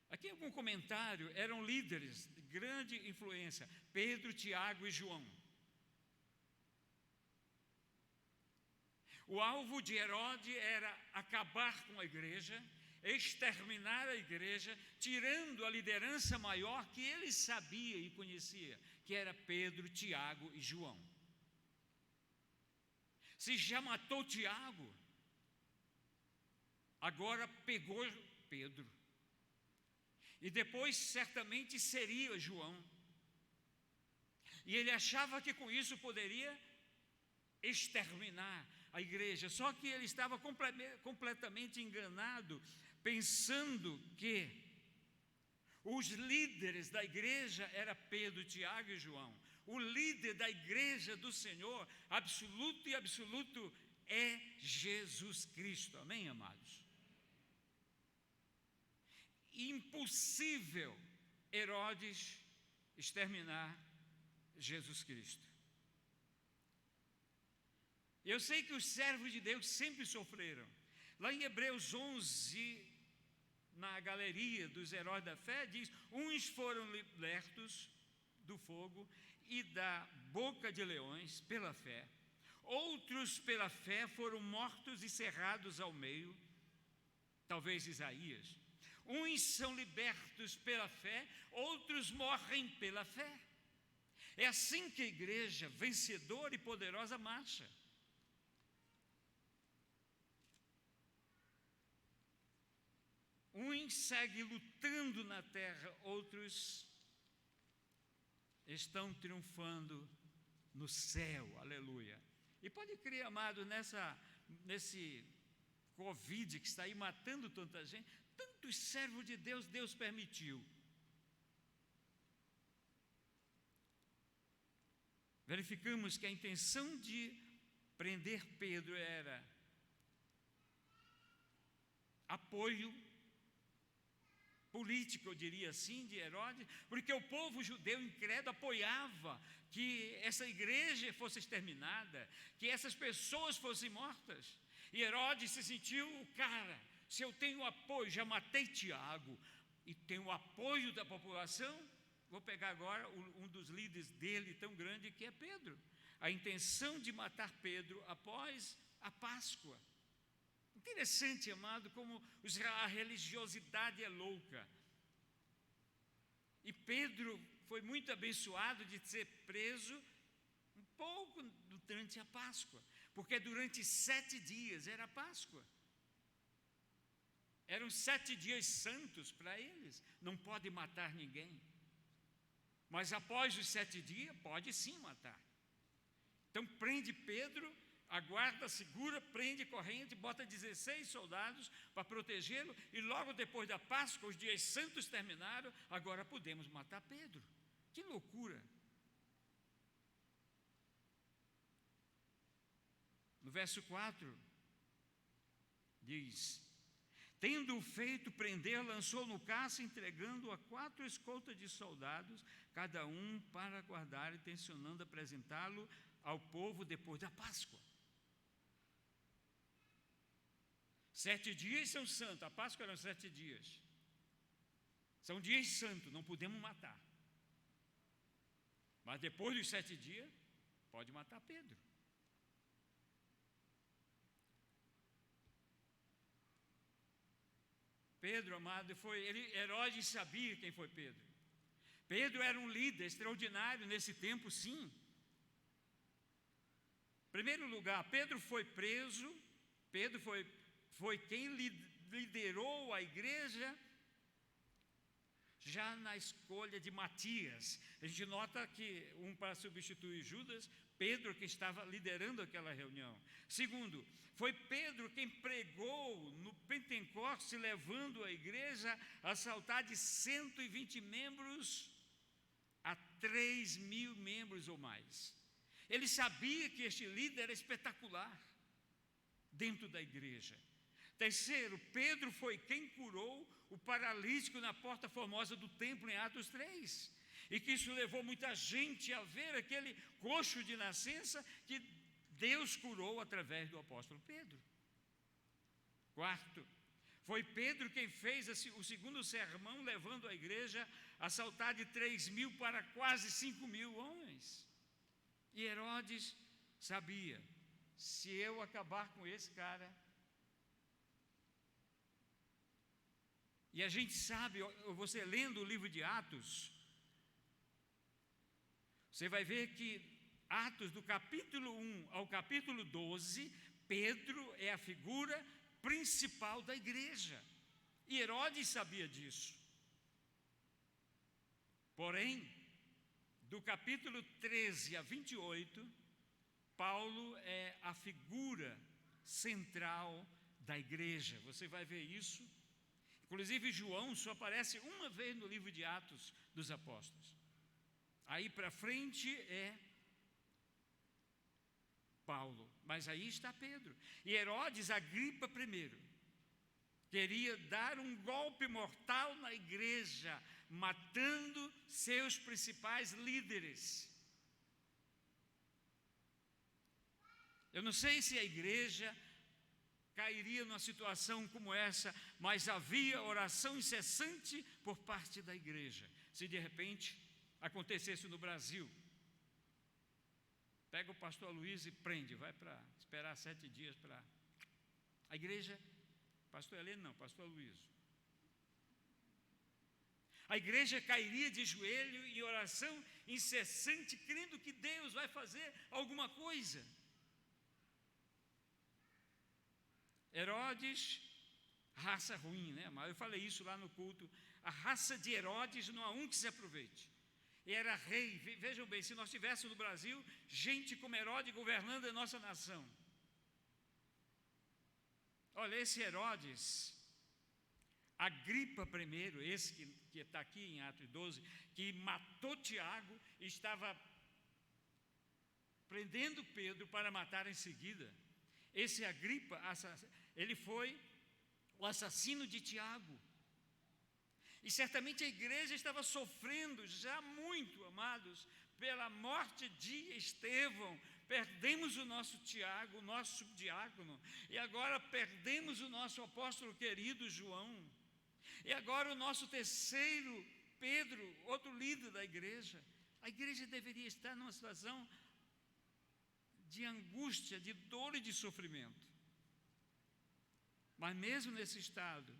Aqui em algum comentário, eram líderes de grande influência, Pedro, Tiago e João. O alvo de Herodes era acabar com a igreja, exterminar a igreja, tirando a liderança maior que ele sabia e conhecia, que era Pedro, Tiago e João. Se já matou Tiago, agora pegou Pedro. E depois certamente seria João. E ele achava que com isso poderia exterminar a igreja. Só que ele estava completamente enganado, pensando que os líderes da igreja eram Pedro, Tiago e João. O líder da igreja do Senhor, absoluto e absoluto, é Jesus Cristo. Amém, amados? Impossível Herodes exterminar Jesus Cristo. Eu sei que os servos de Deus sempre sofreram. Lá em Hebreus 11, na galeria dos heróis da fé, diz: uns foram libertos do fogo e da boca de leões pela fé, outros pela fé foram mortos e cerrados ao meio, talvez Isaías. Uns são libertos pela fé, outros morrem pela fé. É assim que a igreja vencedora e poderosa marcha. Uns seguem lutando na terra, outros estão triunfando no céu, aleluia. E pode crer, amado, nesse Covid que está aí matando tanta gente, tantos servos de Deus, Deus permitiu. Verificamos que a intenção de prender Pedro era apoio político, eu diria assim, de Herodes, porque o povo judeu incrédulo apoiava que essa igreja fosse exterminada, que essas pessoas fossem mortas. E Herodes se sentiu o cara, se eu tenho apoio, já matei Tiago, e tenho o apoio da população, vou pegar agora um dos líderes dele tão grande que é Pedro. A intenção de matar Pedro após a Páscoa. Interessante, amado, como a religiosidade é louca. E Pedro foi muito abençoado de ser preso um pouco durante a Páscoa, porque durante 7 dias era a Páscoa. Eram 7 dias santos para eles, não pode matar ninguém. Mas após os 7 dias, pode sim matar. Então prende Pedro, a guarda segura, prende corrente, bota 16 soldados para protegê-lo, e logo depois da Páscoa, os dias santos terminaram, agora podemos matar Pedro. Que loucura! No verso 4, diz: tendo feito prender, lançou no cárcere, entregando-o a 4 escoltas de soldados, cada um para guardar, intencionando apresentá-lo ao povo depois da Páscoa. 7 dias são santos, a Páscoa eram 7 dias. São dias santos, não podemos matar. Mas depois dos 7 dias, pode matar Pedro. Pedro, amado, Herodes sabia quem foi Pedro. Pedro era um líder extraordinário nesse tempo, sim. Em primeiro lugar, Pedro foi preso, Pedro foi quem liderou a igreja já na escolha de Matias. A gente nota que para substituir Judas, Pedro que estava liderando aquela reunião. Segundo, foi Pedro quem pregou no Pentecostes, levando a igreja a saltar de 120 membros a 3.000 membros ou mais. Ele sabia que este líder era espetacular dentro da igreja. Terceiro, Pedro foi quem curou o paralítico na porta formosa do templo em Atos 3. E que isso levou muita gente a ver aquele coxo de nascença que Deus curou através do apóstolo Pedro. Quarto, foi Pedro quem fez o segundo sermão, levando a igreja a saltar de 3.000 para quase 5.000 homens. E Herodes sabia, se eu acabar com esse cara... E a gente sabe, você lendo o livro de Atos, você vai ver que Atos do capítulo 1 ao capítulo 12, Pedro é a figura principal da igreja. E Herodes sabia disso. Porém, do capítulo 13 a 28, Paulo é a figura central da igreja. Você vai ver isso. Inclusive, João só aparece uma vez no livro de Atos dos Apóstolos. Aí para frente é Paulo, mas aí está Pedro. E Herodes Agripa I queria dar um golpe mortal na igreja, matando seus principais líderes. Eu não sei se a igreja cairia numa situação como essa, mas havia oração incessante por parte da igreja. Se de repente acontecesse no Brasil, pega o pastor Luiz e prende, vai para esperar 7 dias para... A igreja, pastor Heleno não, pastor Luiz. A igreja cairia de joelho em oração incessante, crendo que Deus vai fazer alguma coisa. Herodes, raça ruim, né? Mas eu falei isso lá no culto. A raça de Herodes não há um que se aproveite. Era rei. Vejam bem, se nós tivéssemos no Brasil gente como Herodes governando a nossa nação. Olha, esse Herodes, Agripa I, esse que está aqui em Atos 12, que matou Tiago e estava prendendo Pedro para matar em seguida. Esse Agripa, ele foi o assassino de Tiago. E certamente a igreja estava sofrendo já muito, amados, pela morte de Estevão. Perdemos o nosso Tiago, o nosso subdiácono, e agora perdemos o nosso apóstolo querido João, e agora o nosso terceiro Pedro, outro líder da igreja. A igreja deveria estar numa situação de angústia, de dor e de sofrimento. Mas mesmo nesse estado,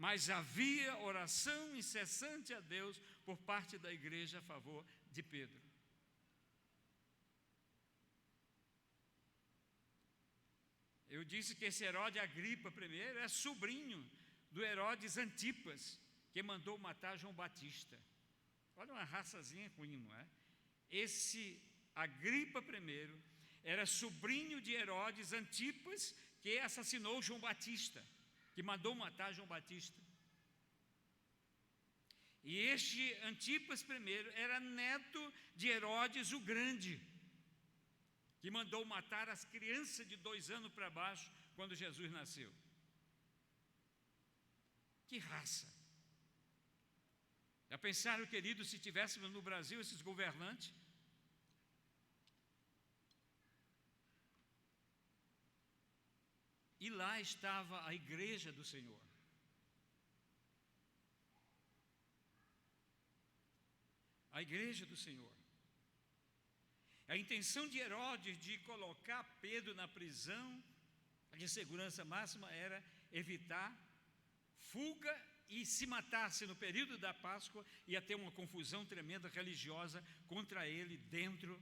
mas havia oração incessante a Deus por parte da igreja a favor de Pedro. Eu disse que esse Herodes Agripa I é sobrinho do Herodes Antipas, que mandou matar João Batista. Olha uma raçazinha ruim, não é? Esse Agripa I era sobrinho de Herodes Antipas, que assassinou João Batista, que mandou matar João Batista. E este Antipas I era neto de Herodes o Grande, que mandou matar as crianças de 2 anos para baixo, quando Jesus nasceu. Que raça! Já pensaram, queridos, se tivéssemos no Brasil esses governantes? E lá estava a igreja do Senhor. A igreja do Senhor. A intenção de Herodes de colocar Pedro na prisão de segurança máxima era evitar fuga, e se matasse no período da Páscoa, ia ter uma confusão tremenda religiosa contra ele dentro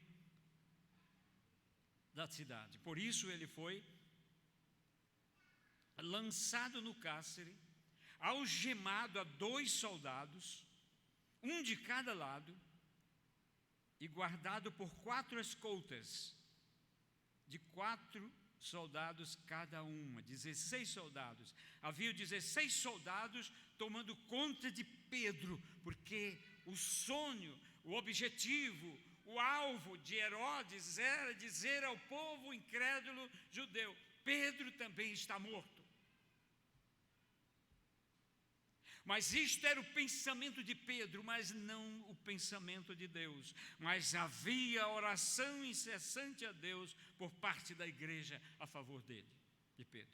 da cidade. Por isso ele foi lançado no cárcere, algemado a 2 soldados, um de cada lado, e guardado por 4 escoltas, de 4 soldados cada uma, 16 soldados. Havia 16 soldados tomando conta de Pedro, porque o sonho, o objetivo, o alvo de Herodes era dizer ao povo incrédulo judeu: Pedro também está morto. Mas isto era o pensamento de Pedro, mas não o pensamento de Deus. Mas havia oração incessante a Deus por parte da igreja a favor dele, de Pedro.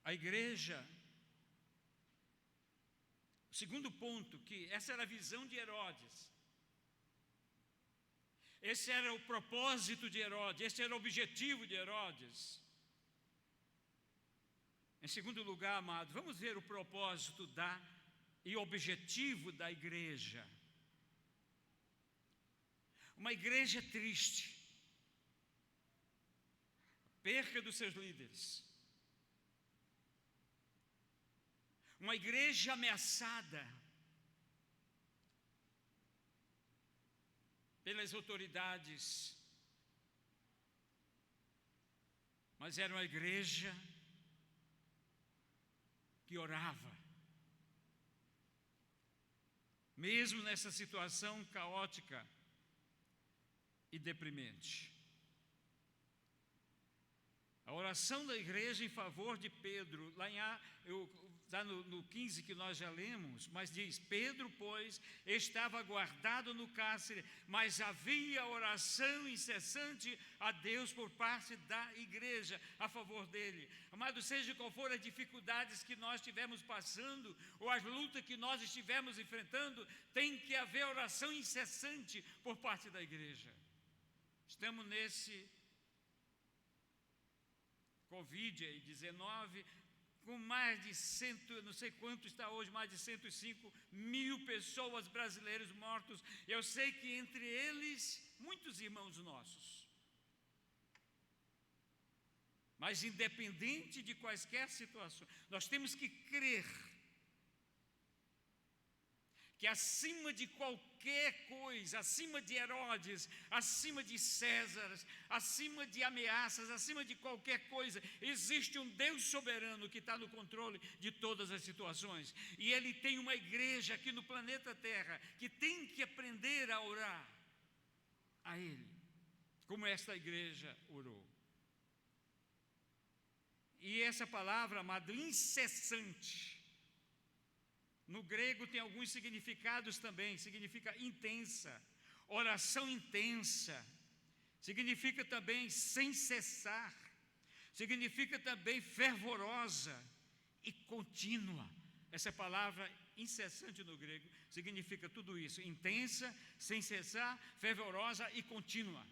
A igreja, o segundo ponto, que essa era a visão de Herodes. Esse era o propósito de Herodes, esse era o objetivo de Herodes. Em segundo lugar, amado, vamos ver o propósito e o objetivo da igreja. Uma igreja triste, perca dos seus líderes. Uma igreja ameaçada pelas autoridades, mas era uma igreja que orava, mesmo nessa situação caótica e deprimente. A oração da igreja em favor de Pedro, lá está no 15 que nós já lemos, mas diz: Pedro, pois, estava guardado no cárcere, mas havia oração incessante a Deus por parte da igreja a favor dele. Amado, seja qual for as dificuldades que nós estivermos passando, ou as lutas que nós estivermos enfrentando, tem que haver oração incessante por parte da igreja. Estamos nesse Covid-19, com mais de não sei quanto está hoje, mais de 105 mil pessoas brasileiros mortos. Eu sei que entre eles, muitos irmãos nossos. Mas independente de quaisquer situações, nós temos que crer que acima de qualquer coisa, acima de Herodes, acima de César, acima de ameaças, acima de qualquer coisa, existe um Deus soberano que está no controle de todas as situações. E Ele tem uma igreja aqui no planeta Terra que tem que aprender a orar a Ele, como esta igreja orou. E essa palavra, amado, incessante, no grego tem alguns significados também. Significa intensa, oração intensa, significa também sem cessar, significa também fervorosa e contínua. Essa palavra incessante no grego significa tudo isso: intensa, sem cessar, fervorosa e contínua.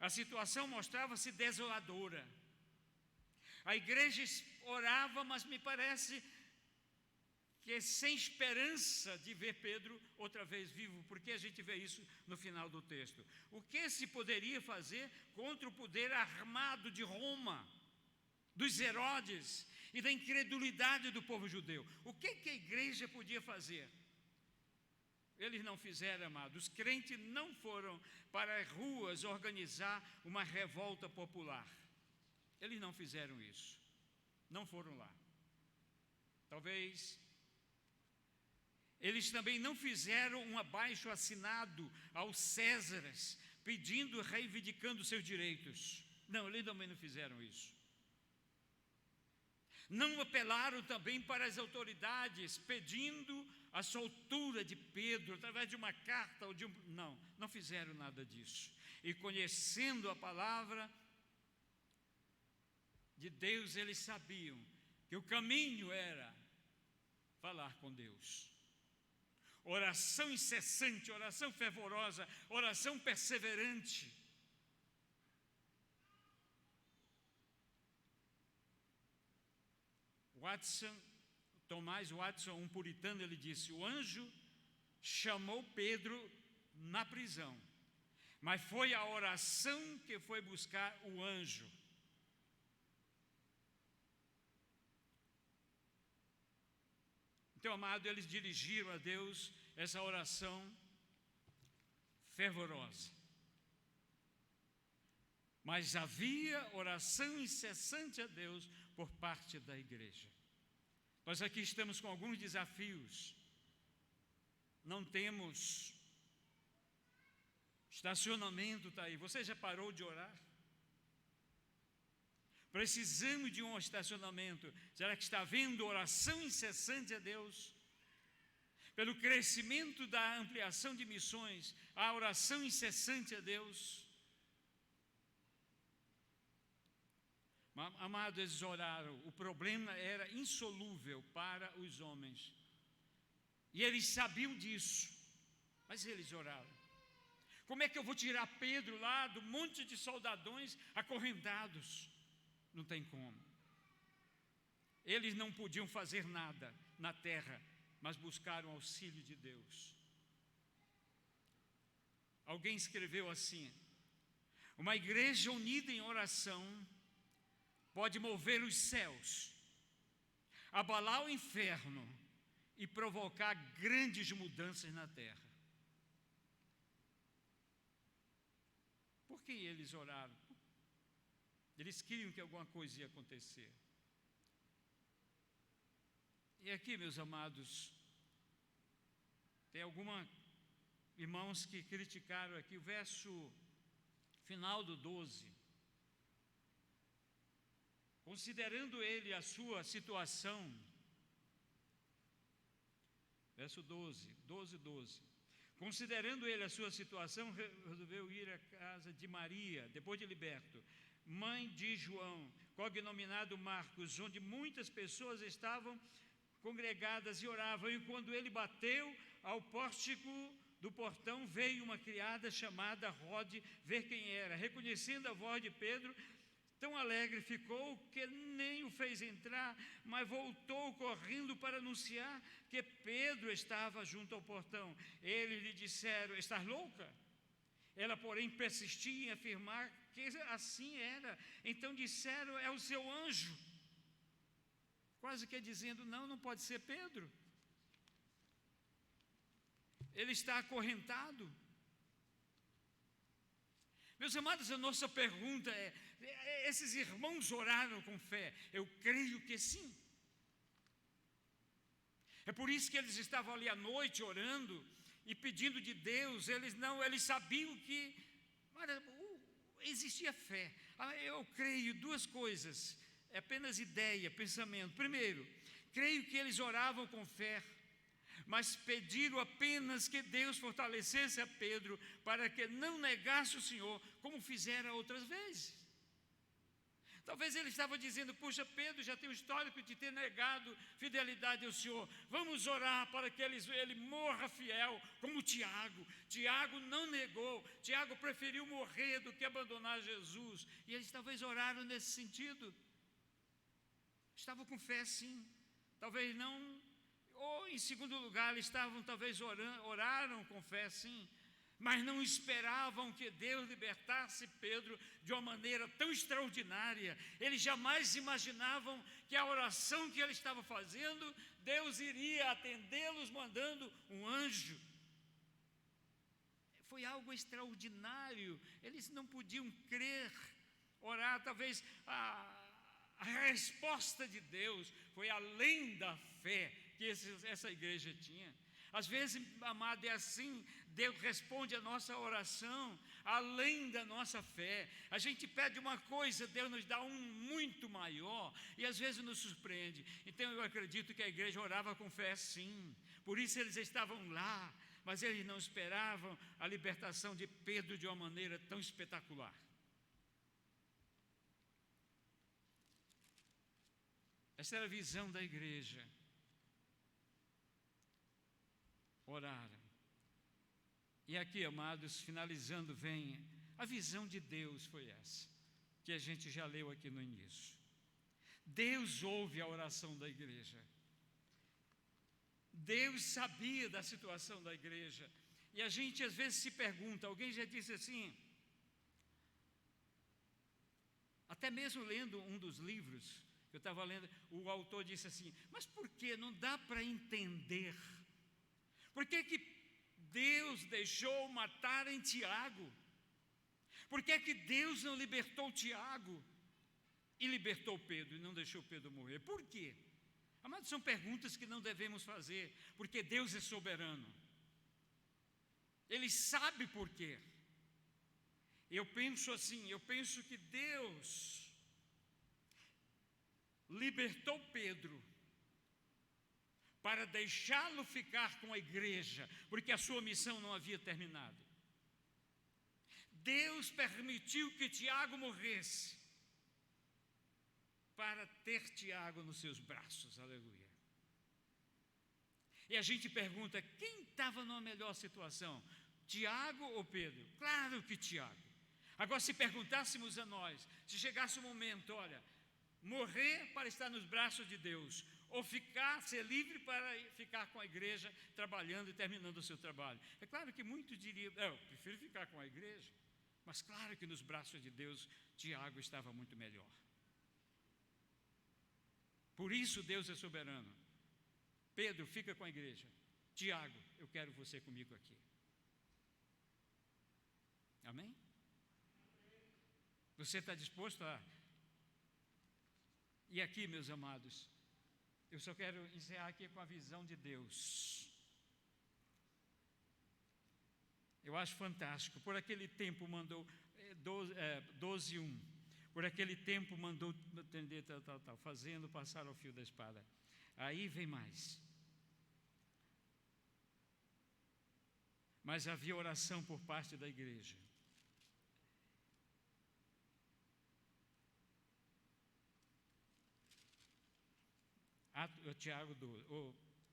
A situação mostrava-se desoladora. A igreja orava, mas me parece que sem esperança de ver Pedro outra vez vivo, porque a gente vê isso no final do texto. O que se poderia fazer contra o poder armado de Roma, dos Herodes e da incredulidade do povo judeu? O que a igreja podia fazer? Eles não fizeram, amado. Os crentes não foram para as ruas organizar uma revolta popular. Eles não fizeram isso, não foram lá. Talvez eles também não fizeram um abaixo-assinado aos Césares, pedindo, reivindicando seus direitos. Não, eles também não fizeram isso. Não apelaram também para as autoridades, pedindo a soltura de Pedro, através de uma carta ou de um... Não fizeram nada disso. E conhecendo a palavra de Deus, eles sabiam que o caminho era falar com Deus. Oração incessante, oração fervorosa, oração perseverante. Tomás Watson, um puritano, ele disse: o anjo chamou Pedro na prisão, mas foi a oração que foi buscar o anjo. Então, amado, eles dirigiram a Deus essa oração fervorosa. Mas havia oração incessante a Deus por parte da igreja. Nós aqui estamos com alguns desafios. Não temos estacionamento, está aí. Você já parou de orar? Precisamos de um estacionamento. Será que está havendo oração incessante a Deus? Pelo crescimento da ampliação de missões, a oração incessante a Deus. Amados, eles oraram. O problema era insolúvel para os homens. E eles sabiam disso, mas eles oraram. Como é que eu vou tirar Pedro lá do monte de soldadões acorrentados? Não tem como. Eles não podiam fazer nada na terra, mas buscaram auxílio de Deus. Alguém escreveu assim: uma igreja unida em oração pode mover os céus, abalar o inferno e provocar grandes mudanças na terra. Por que eles oraram? Eles queriam que alguma coisa ia acontecer. E aqui, meus amados, tem alguns irmãos que criticaram aqui o verso final do 12. Considerando ele a sua situação, verso 12. Considerando ele a sua situação, resolveu ir à casa de Maria, depois de liberto, mãe de João, cognominado Marcos, onde muitas pessoas estavam congregadas e oravam. E quando ele bateu ao pórtico do portão veio uma criada chamada Rode ver quem era. Reconhecendo a voz de Pedro, tão alegre ficou que nem o fez entrar, mas voltou correndo para anunciar que Pedro estava junto ao portão. Eles lhe disseram: estás louca? Ela, porém, persistia em afirmar que assim era. Então disseram: é o seu anjo. Quase que dizendo: não pode ser Pedro. Ele está acorrentado. Meus amados, a nossa pergunta é: esses irmãos oraram com fé? Eu creio que sim. É por isso que eles estavam ali à noite orando e pedindo de Deus. Eles sabiam que existia fé. Eu creio duas coisas, é apenas ideia, pensamento. Primeiro, creio que eles oravam com fé, mas pediram apenas que Deus fortalecesse a Pedro para que não negasse o Senhor, como fizera outras vezes. Talvez ele estava dizendo: puxa, Pedro já tem o histórico de ter negado fidelidade ao Senhor. Vamos orar para que ele morra fiel, como Tiago. Tiago não negou. Tiago preferiu morrer do que abandonar Jesus. E eles talvez oraram nesse sentido. Estavam com fé, sim. Talvez não. Ou, em segundo lugar, eles oraram com fé, sim, mas não esperavam que Deus libertasse Pedro de uma maneira tão extraordinária. Eles jamais imaginavam que a oração que ele estava fazendo, Deus iria atendê-los mandando um anjo. Foi algo extraordinário. Eles não podiam crer, orar. Talvez a resposta de Deus foi além da fé que essa igreja tinha. Às vezes, amado, é assim. Deus responde a nossa oração além da nossa fé. A gente pede uma coisa, Deus nos dá um muito maior, e às vezes nos surpreende. Então eu acredito que a igreja orava com fé, sim. Por isso eles estavam lá, mas eles não esperavam a libertação de Pedro de uma maneira tão espetacular. Essa era a visão da igreja. Oraram. E aqui, amados, finalizando, vem a visão de Deus. Foi essa que a gente já leu aqui no início. Deus ouve a oração da igreja. Deus sabia da situação da igreja. E a gente às vezes se pergunta, alguém já disse assim, até mesmo lendo um dos livros que eu estava lendo, o autor disse assim: mas por que não dá para entender? Por que Deus deixou matarem Tiago? Por que Deus não libertou Tiago e libertou Pedro e não deixou Pedro morrer? Por quê? Amados, são perguntas que não devemos fazer, porque Deus é soberano. Ele sabe por quê. Eu penso assim, eu penso que Deus libertou Pedro para deixá-lo ficar com a igreja, porque a sua missão não havia terminado. Deus permitiu que Tiago morresse, para ter Tiago nos seus braços, aleluia. E a gente pergunta, quem estava numa melhor situação, Tiago ou Pedro? Claro que Tiago. Agora, se perguntássemos a nós, se chegasse o momento, olha, morrer para estar nos braços de Deus, ou ser livre para ficar com a igreja, trabalhando e terminando o seu trabalho. É claro que muitos diriam, eu prefiro ficar com a igreja, mas claro que nos braços de Deus, Tiago estava muito melhor. Por isso Deus é soberano. Pedro, fica com a igreja. Tiago, eu quero você comigo aqui. Amém? Você está disposto a... E aqui, meus amados, eu só quero encerrar aqui com a visão de Deus. Eu acho fantástico. Por aquele tempo mandou 12:1. Por aquele tempo mandou atender tal, fazendo passar ao fio da espada. Aí vem mais. Mas havia oração por parte da igreja.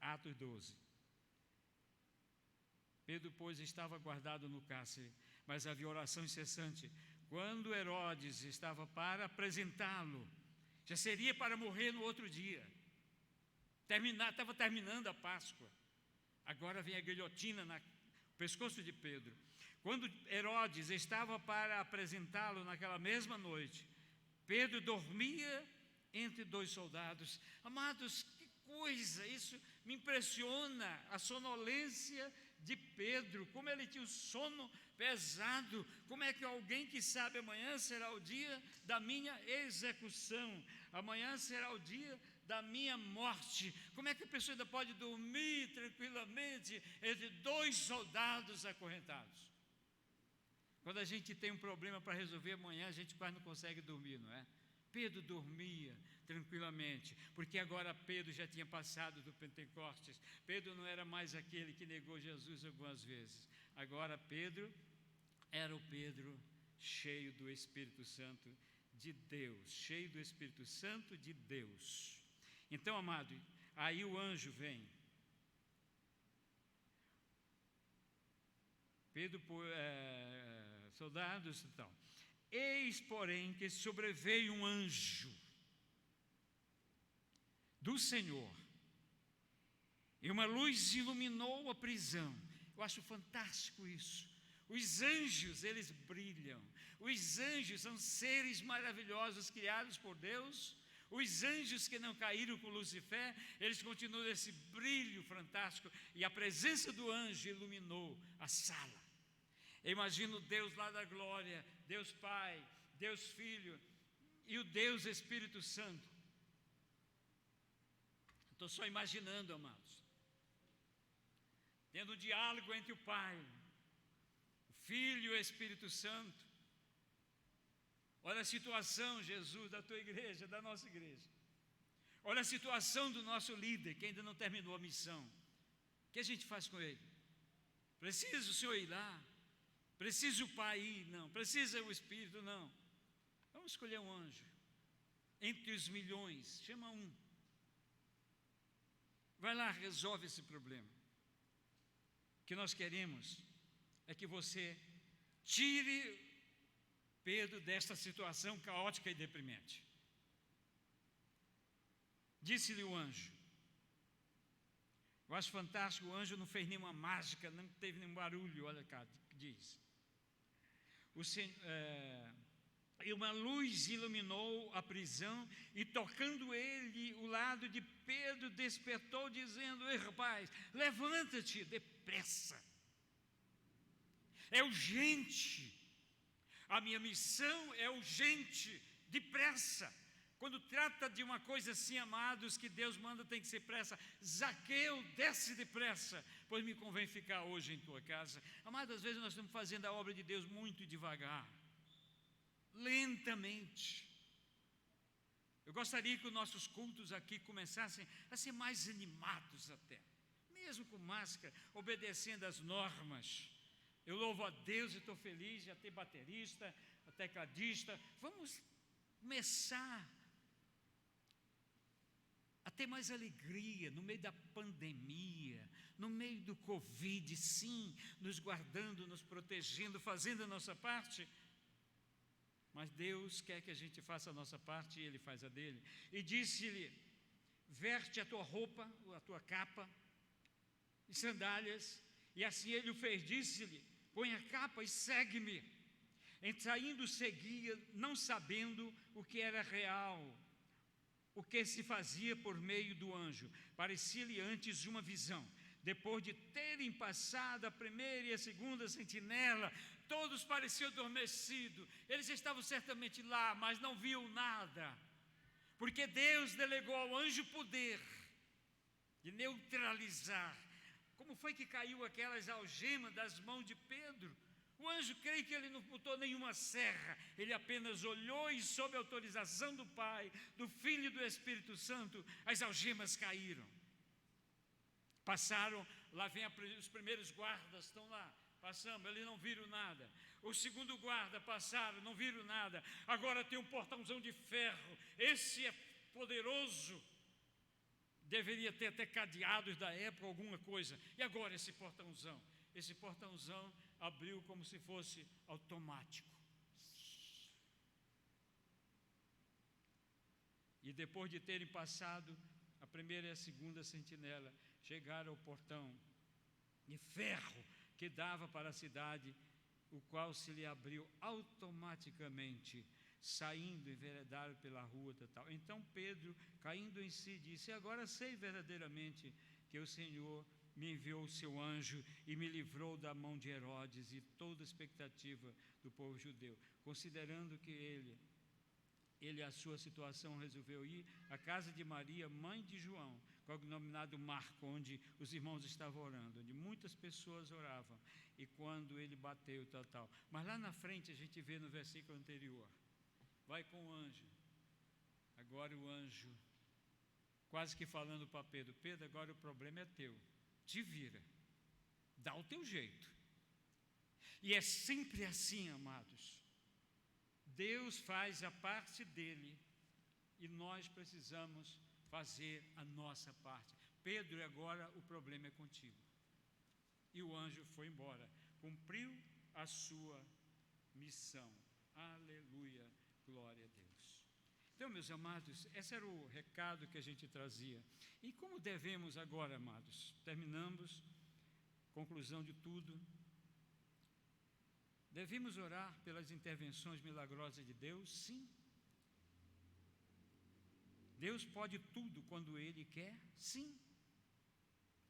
Atos 12. Pedro, pois, estava guardado no cárcere, mas havia oração incessante. Quando Herodes estava para apresentá-lo, já seria para morrer no outro dia. Estava terminando a Páscoa. Agora vem a guilhotina no pescoço de Pedro. Quando Herodes estava para apresentá-lo naquela mesma noite, Pedro dormia entre 2 soldados. Amados, que coisa! Isso me impressiona, a sonolência de Pedro, como ele tinha um sono pesado. Como é que alguém que sabe amanhã será o dia da minha execução, amanhã será o dia da minha morte, como é que a pessoa ainda pode dormir tranquilamente entre 2 soldados acorrentados? Quando a gente tem um problema para resolver amanhã, a gente quase não consegue dormir, não é? Pedro dormia tranquilamente, porque agora Pedro já tinha passado do Pentecostes. Pedro não era mais aquele que negou Jesus algumas vezes. Agora Pedro era o Pedro cheio do Espírito Santo de Deus, cheio do Espírito Santo de Deus. Então, amado, aí o anjo vem. Pedro, soldados e tal. Eis, porém, que sobreveio um anjo do Senhor, e uma luz iluminou a prisão. Eu acho fantástico isso. Os anjos, eles brilham. Os anjos são seres maravilhosos criados por Deus. Os anjos que não caíram com Lucifer, eles continuam esse brilho fantástico, e a presença do anjo iluminou a sala. Eu imagino Deus lá da glória, Deus Pai, Deus Filho e o Deus Espírito Santo. Estou só imaginando, amados, tendo um diálogo entre o Pai, o Filho e o Espírito Santo. Olha a situação, Jesus, da tua igreja, da nossa igreja. Olha a situação do nosso líder, que ainda não terminou a missão. O que a gente faz com ele? Precisa o Senhor ir lá? Precisa o Pai ir? Não. Precisa o Espírito? Não. Vamos escolher um anjo. Entre os milhões, chama um. Vai lá, resolve esse problema. O que nós queremos é que você tire Pedro desta situação caótica e deprimente. Disse-lhe o anjo. Eu acho fantástico, o anjo não fez nenhuma mágica, não teve nenhum barulho, olha cá, diz. E uma luz iluminou a prisão, e tocando ele o lado de Pedro, despertou, dizendo: Ei, rapaz, levanta-te depressa. É urgente. A minha missão é urgente, depressa. Quando trata de uma coisa assim, amados, que Deus manda, tem que ser pressa. Zaqueu, desce depressa, pois me convém ficar hoje em tua casa. Amados, às vezes nós estamos fazendo a obra de Deus muito devagar, lentamente. Eu gostaria que os nossos cultos aqui começassem a ser mais animados até, mesmo com máscara, obedecendo às normas. Eu louvo a Deus e estou feliz de ter baterista, tecladista. Vamos começar a ter mais alegria no meio da pandemia, no meio do Covid, sim, nos guardando, nos protegendo, fazendo a nossa parte. Mas Deus quer que a gente faça a nossa parte e Ele faz a dele. E disse-lhe: verte a tua roupa, a tua capa e sandálias. E assim ele o fez, disse-lhe: põe a capa e segue-me. Em saindo seguia, não sabendo o que era real, o que se fazia por meio do anjo. Parecia-lhe antes uma visão. Depois de terem passado a primeira e a segunda sentinela, todos pareciam adormecidos. Eles estavam certamente lá, mas não viam nada, porque Deus delegou ao anjo poder de neutralizar. Como foi que caiu aquelas algemas das mãos de Pedro? O anjo, creio que ele não botou nenhuma serra, ele apenas olhou e, sob a autorização do Pai, do Filho e do Espírito Santo, as algemas caíram. Passaram, lá vem os primeiros guardas, estão lá, passamos, eles não viram nada. O segundo guarda, passaram, não viram nada. Agora tem um portãozão de ferro, esse é poderoso. Deveria ter até cadeados da época, alguma coisa. E agora esse portãozão? esse portãozão abriu como se fosse automático. E depois de terem passado a primeira e a segunda sentinela, chegaram ao portão de ferro que dava para a cidade, o qual se lhe abriu automaticamente, saindo, enveredaram pela rua tal. Então Pedro, caindo em si, disse: agora sei verdadeiramente que o Senhor me enviou o seu anjo e me livrou da mão de Herodes e toda a expectativa do povo judeu, considerando que ele a sua situação, resolveu ir à casa de Maria, mãe de João, cognominado Marco, onde os irmãos estavam orando, onde muitas pessoas oravam, e quando ele bateu, tal. Mas lá na frente a gente vê no versículo anterior, vai com o anjo. Agora o anjo, quase que falando para Pedro: Pedro, agora o problema é teu, te vira, dá o teu jeito. E é sempre assim, amados. Deus faz a parte dele e nós precisamos fazer a nossa parte. Pedro, agora o problema é contigo. E o anjo foi embora, cumpriu a sua missão. Aleluia, glória a Deus. Então, meus amados, esse era o recado que a gente trazia. E como devemos agora, amados? Terminamos, conclusão de tudo. Devemos orar pelas intervenções milagrosas de Deus? Sim. Deus pode tudo quando Ele quer? Sim.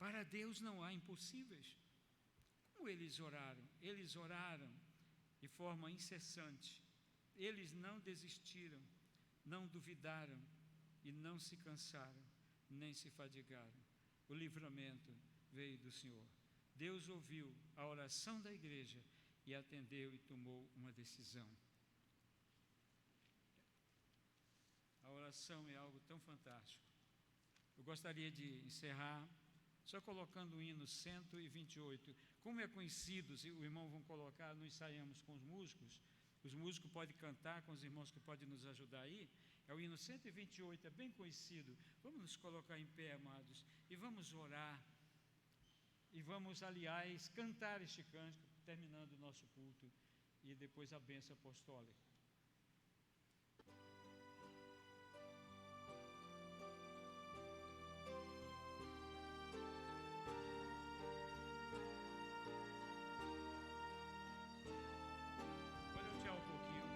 Para Deus não há impossíveis. Como eles oraram? Eles oraram de forma incessante. Eles não desistiram, não duvidaram e não se cansaram, nem se fadigaram. O livramento veio do Senhor. Deus ouviu a oração da igreja e atendeu e tomou uma decisão. A oração é algo tão fantástico. Eu gostaria de encerrar só colocando o hino 128. Como é conhecido, se o irmão vão colocar, nós ensaiamos com os músicos podem cantar com os irmãos que podem nos ajudar aí. É o hino 128, é bem conhecido. Vamos nos colocar em pé, amados, e vamos orar. E vamos, aliás, cantar este cântico, terminando o nosso culto, e depois a bênção apostólica. Pode atirar um pouquinho.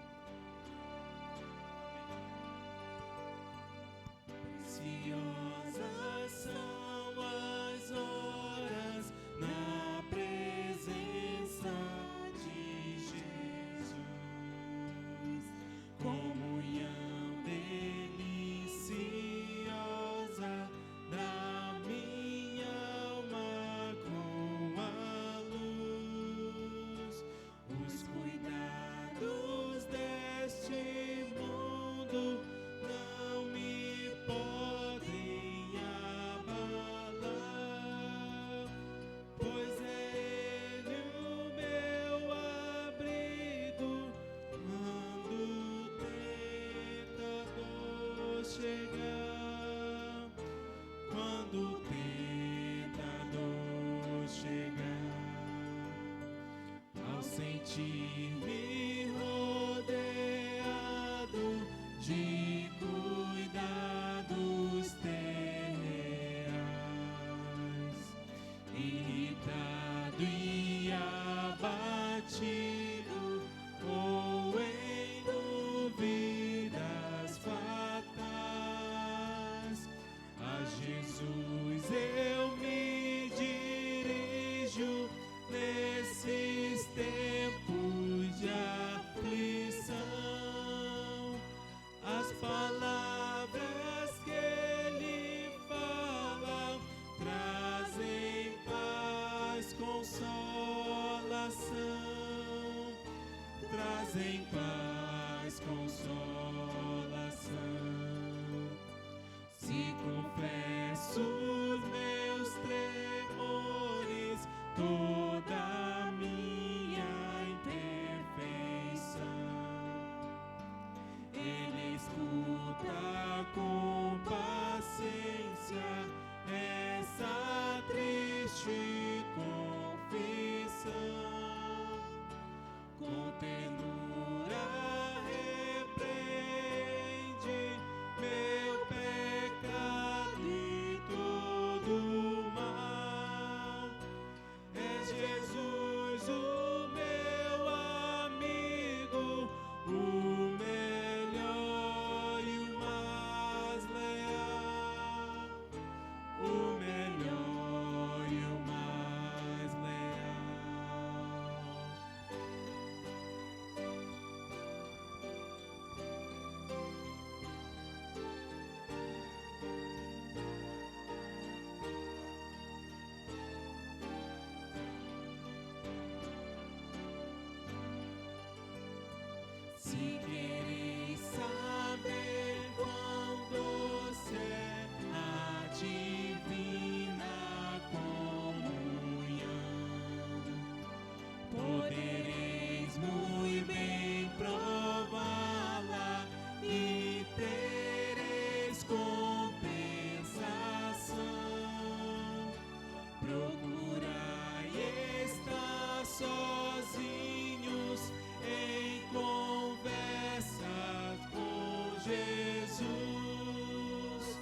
Preciosas são as horas na presença de Jesus, comunhão deliciosa da minha alma com a luz. Os cuidados deste mundo não me podem abalar, pois é Ele o meu abrigo quando o tentador chegar. Quando o tentador chegar, ao sentir-me rodeado de cuidados terreais, irritado e abatido, ou em dúvidas fatais, a Jesus eu me dirijo nesses tempos de aflição. As palavras que Ele fala trazem paz, consolação, trazem paz, consolação. Se confesso os meus tremores, toda a minha imperfeição, Ele escuta com paciência essa triste confissão. Jesus,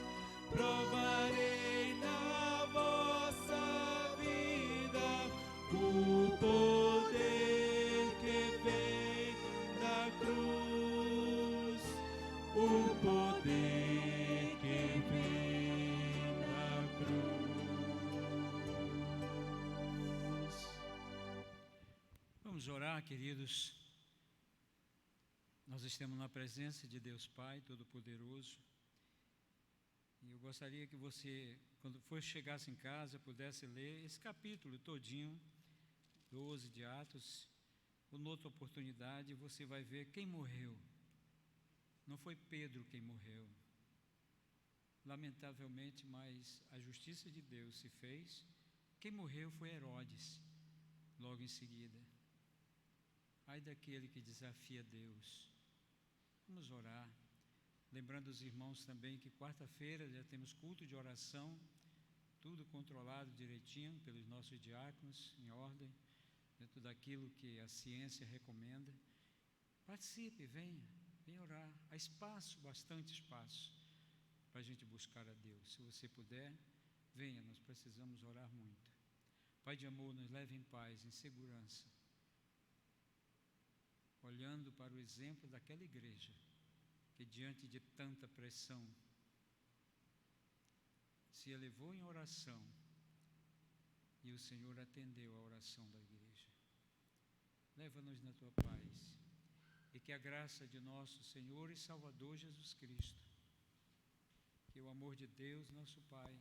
provarei na vossa vida o poder que vem da cruz, o poder que vem da cruz. Vamos orar, queridos. Nós estamos na presença de Deus Pai Todo-Poderoso. E eu gostaria que você, quando for chegasse em casa, pudesse ler esse capítulo todinho, 12 de Atos. Ou noutra oportunidade, você vai ver quem morreu. Não foi Pedro quem morreu. Lamentavelmente, mas a justiça de Deus se fez. Quem morreu foi Herodes, logo em seguida. Ai daquele que desafia Deus. Vamos orar. Lembrando os irmãos também que quarta-feira já temos culto de oração, tudo controlado direitinho pelos nossos diáconos, em ordem, dentro daquilo que a ciência recomenda. Participe, venha orar. Há espaço, bastante espaço, para a gente buscar a Deus. Se você puder, venha, nós precisamos orar muito. Pai de amor, nos leve em paz, em segurança, olhando para o exemplo daquela igreja, que diante de tanta pressão, se elevou em oração, e o Senhor atendeu a oração da igreja. Leva-nos na tua paz, e que a graça de nosso Senhor e Salvador Jesus Cristo, que o amor de Deus, nosso Pai,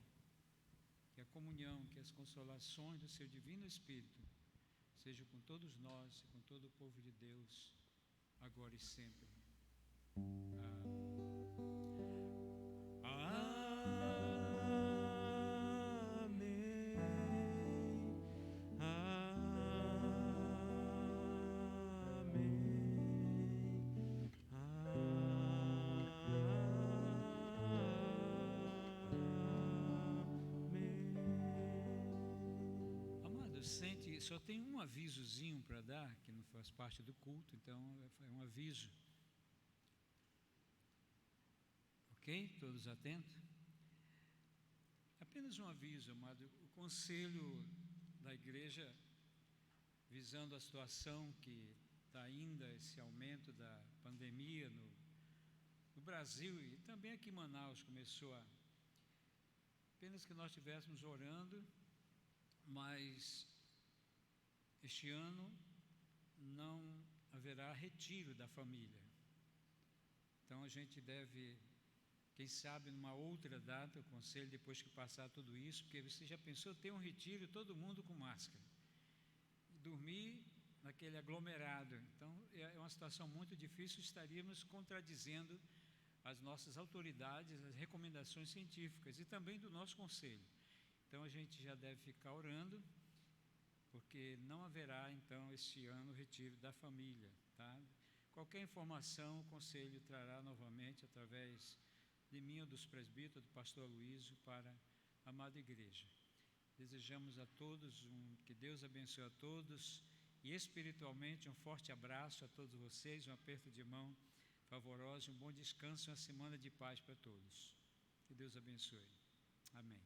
que a comunhão, que as consolações do seu Divino Espírito, seja com todos nós e com todo o povo de Deus, agora e sempre. Amém. Só tem um avisozinho para dar, que não faz parte do culto, então é um aviso. Ok? Todos atentos? Apenas um aviso, amado. O conselho da igreja, visando a situação que está ainda, esse aumento da pandemia no Brasil e também aqui em Manaus, começou a... Apenas que nós estivéssemos orando, mas este ano não haverá retiro da família. Então a gente deve, quem sabe numa outra data, o conselho, depois que passar tudo isso, porque você já pensou ter um retiro, todo mundo com máscara, e dormir naquele aglomerado. Então é uma situação muito difícil, estaríamos contradizendo as nossas autoridades, as recomendações científicas e também do nosso conselho. Então a gente já deve ficar orando, porque não haverá então este ano o retiro da família, tá? Qualquer informação o conselho trará novamente através de mim ou dos presbíteros, do pastor Aloysio, para a amada igreja. Desejamos a todos que Deus abençoe a todos e espiritualmente um forte abraço a todos vocês, um aperto de mão favoroso, um bom descanso e uma semana de paz para todos. Que Deus abençoe. Amém.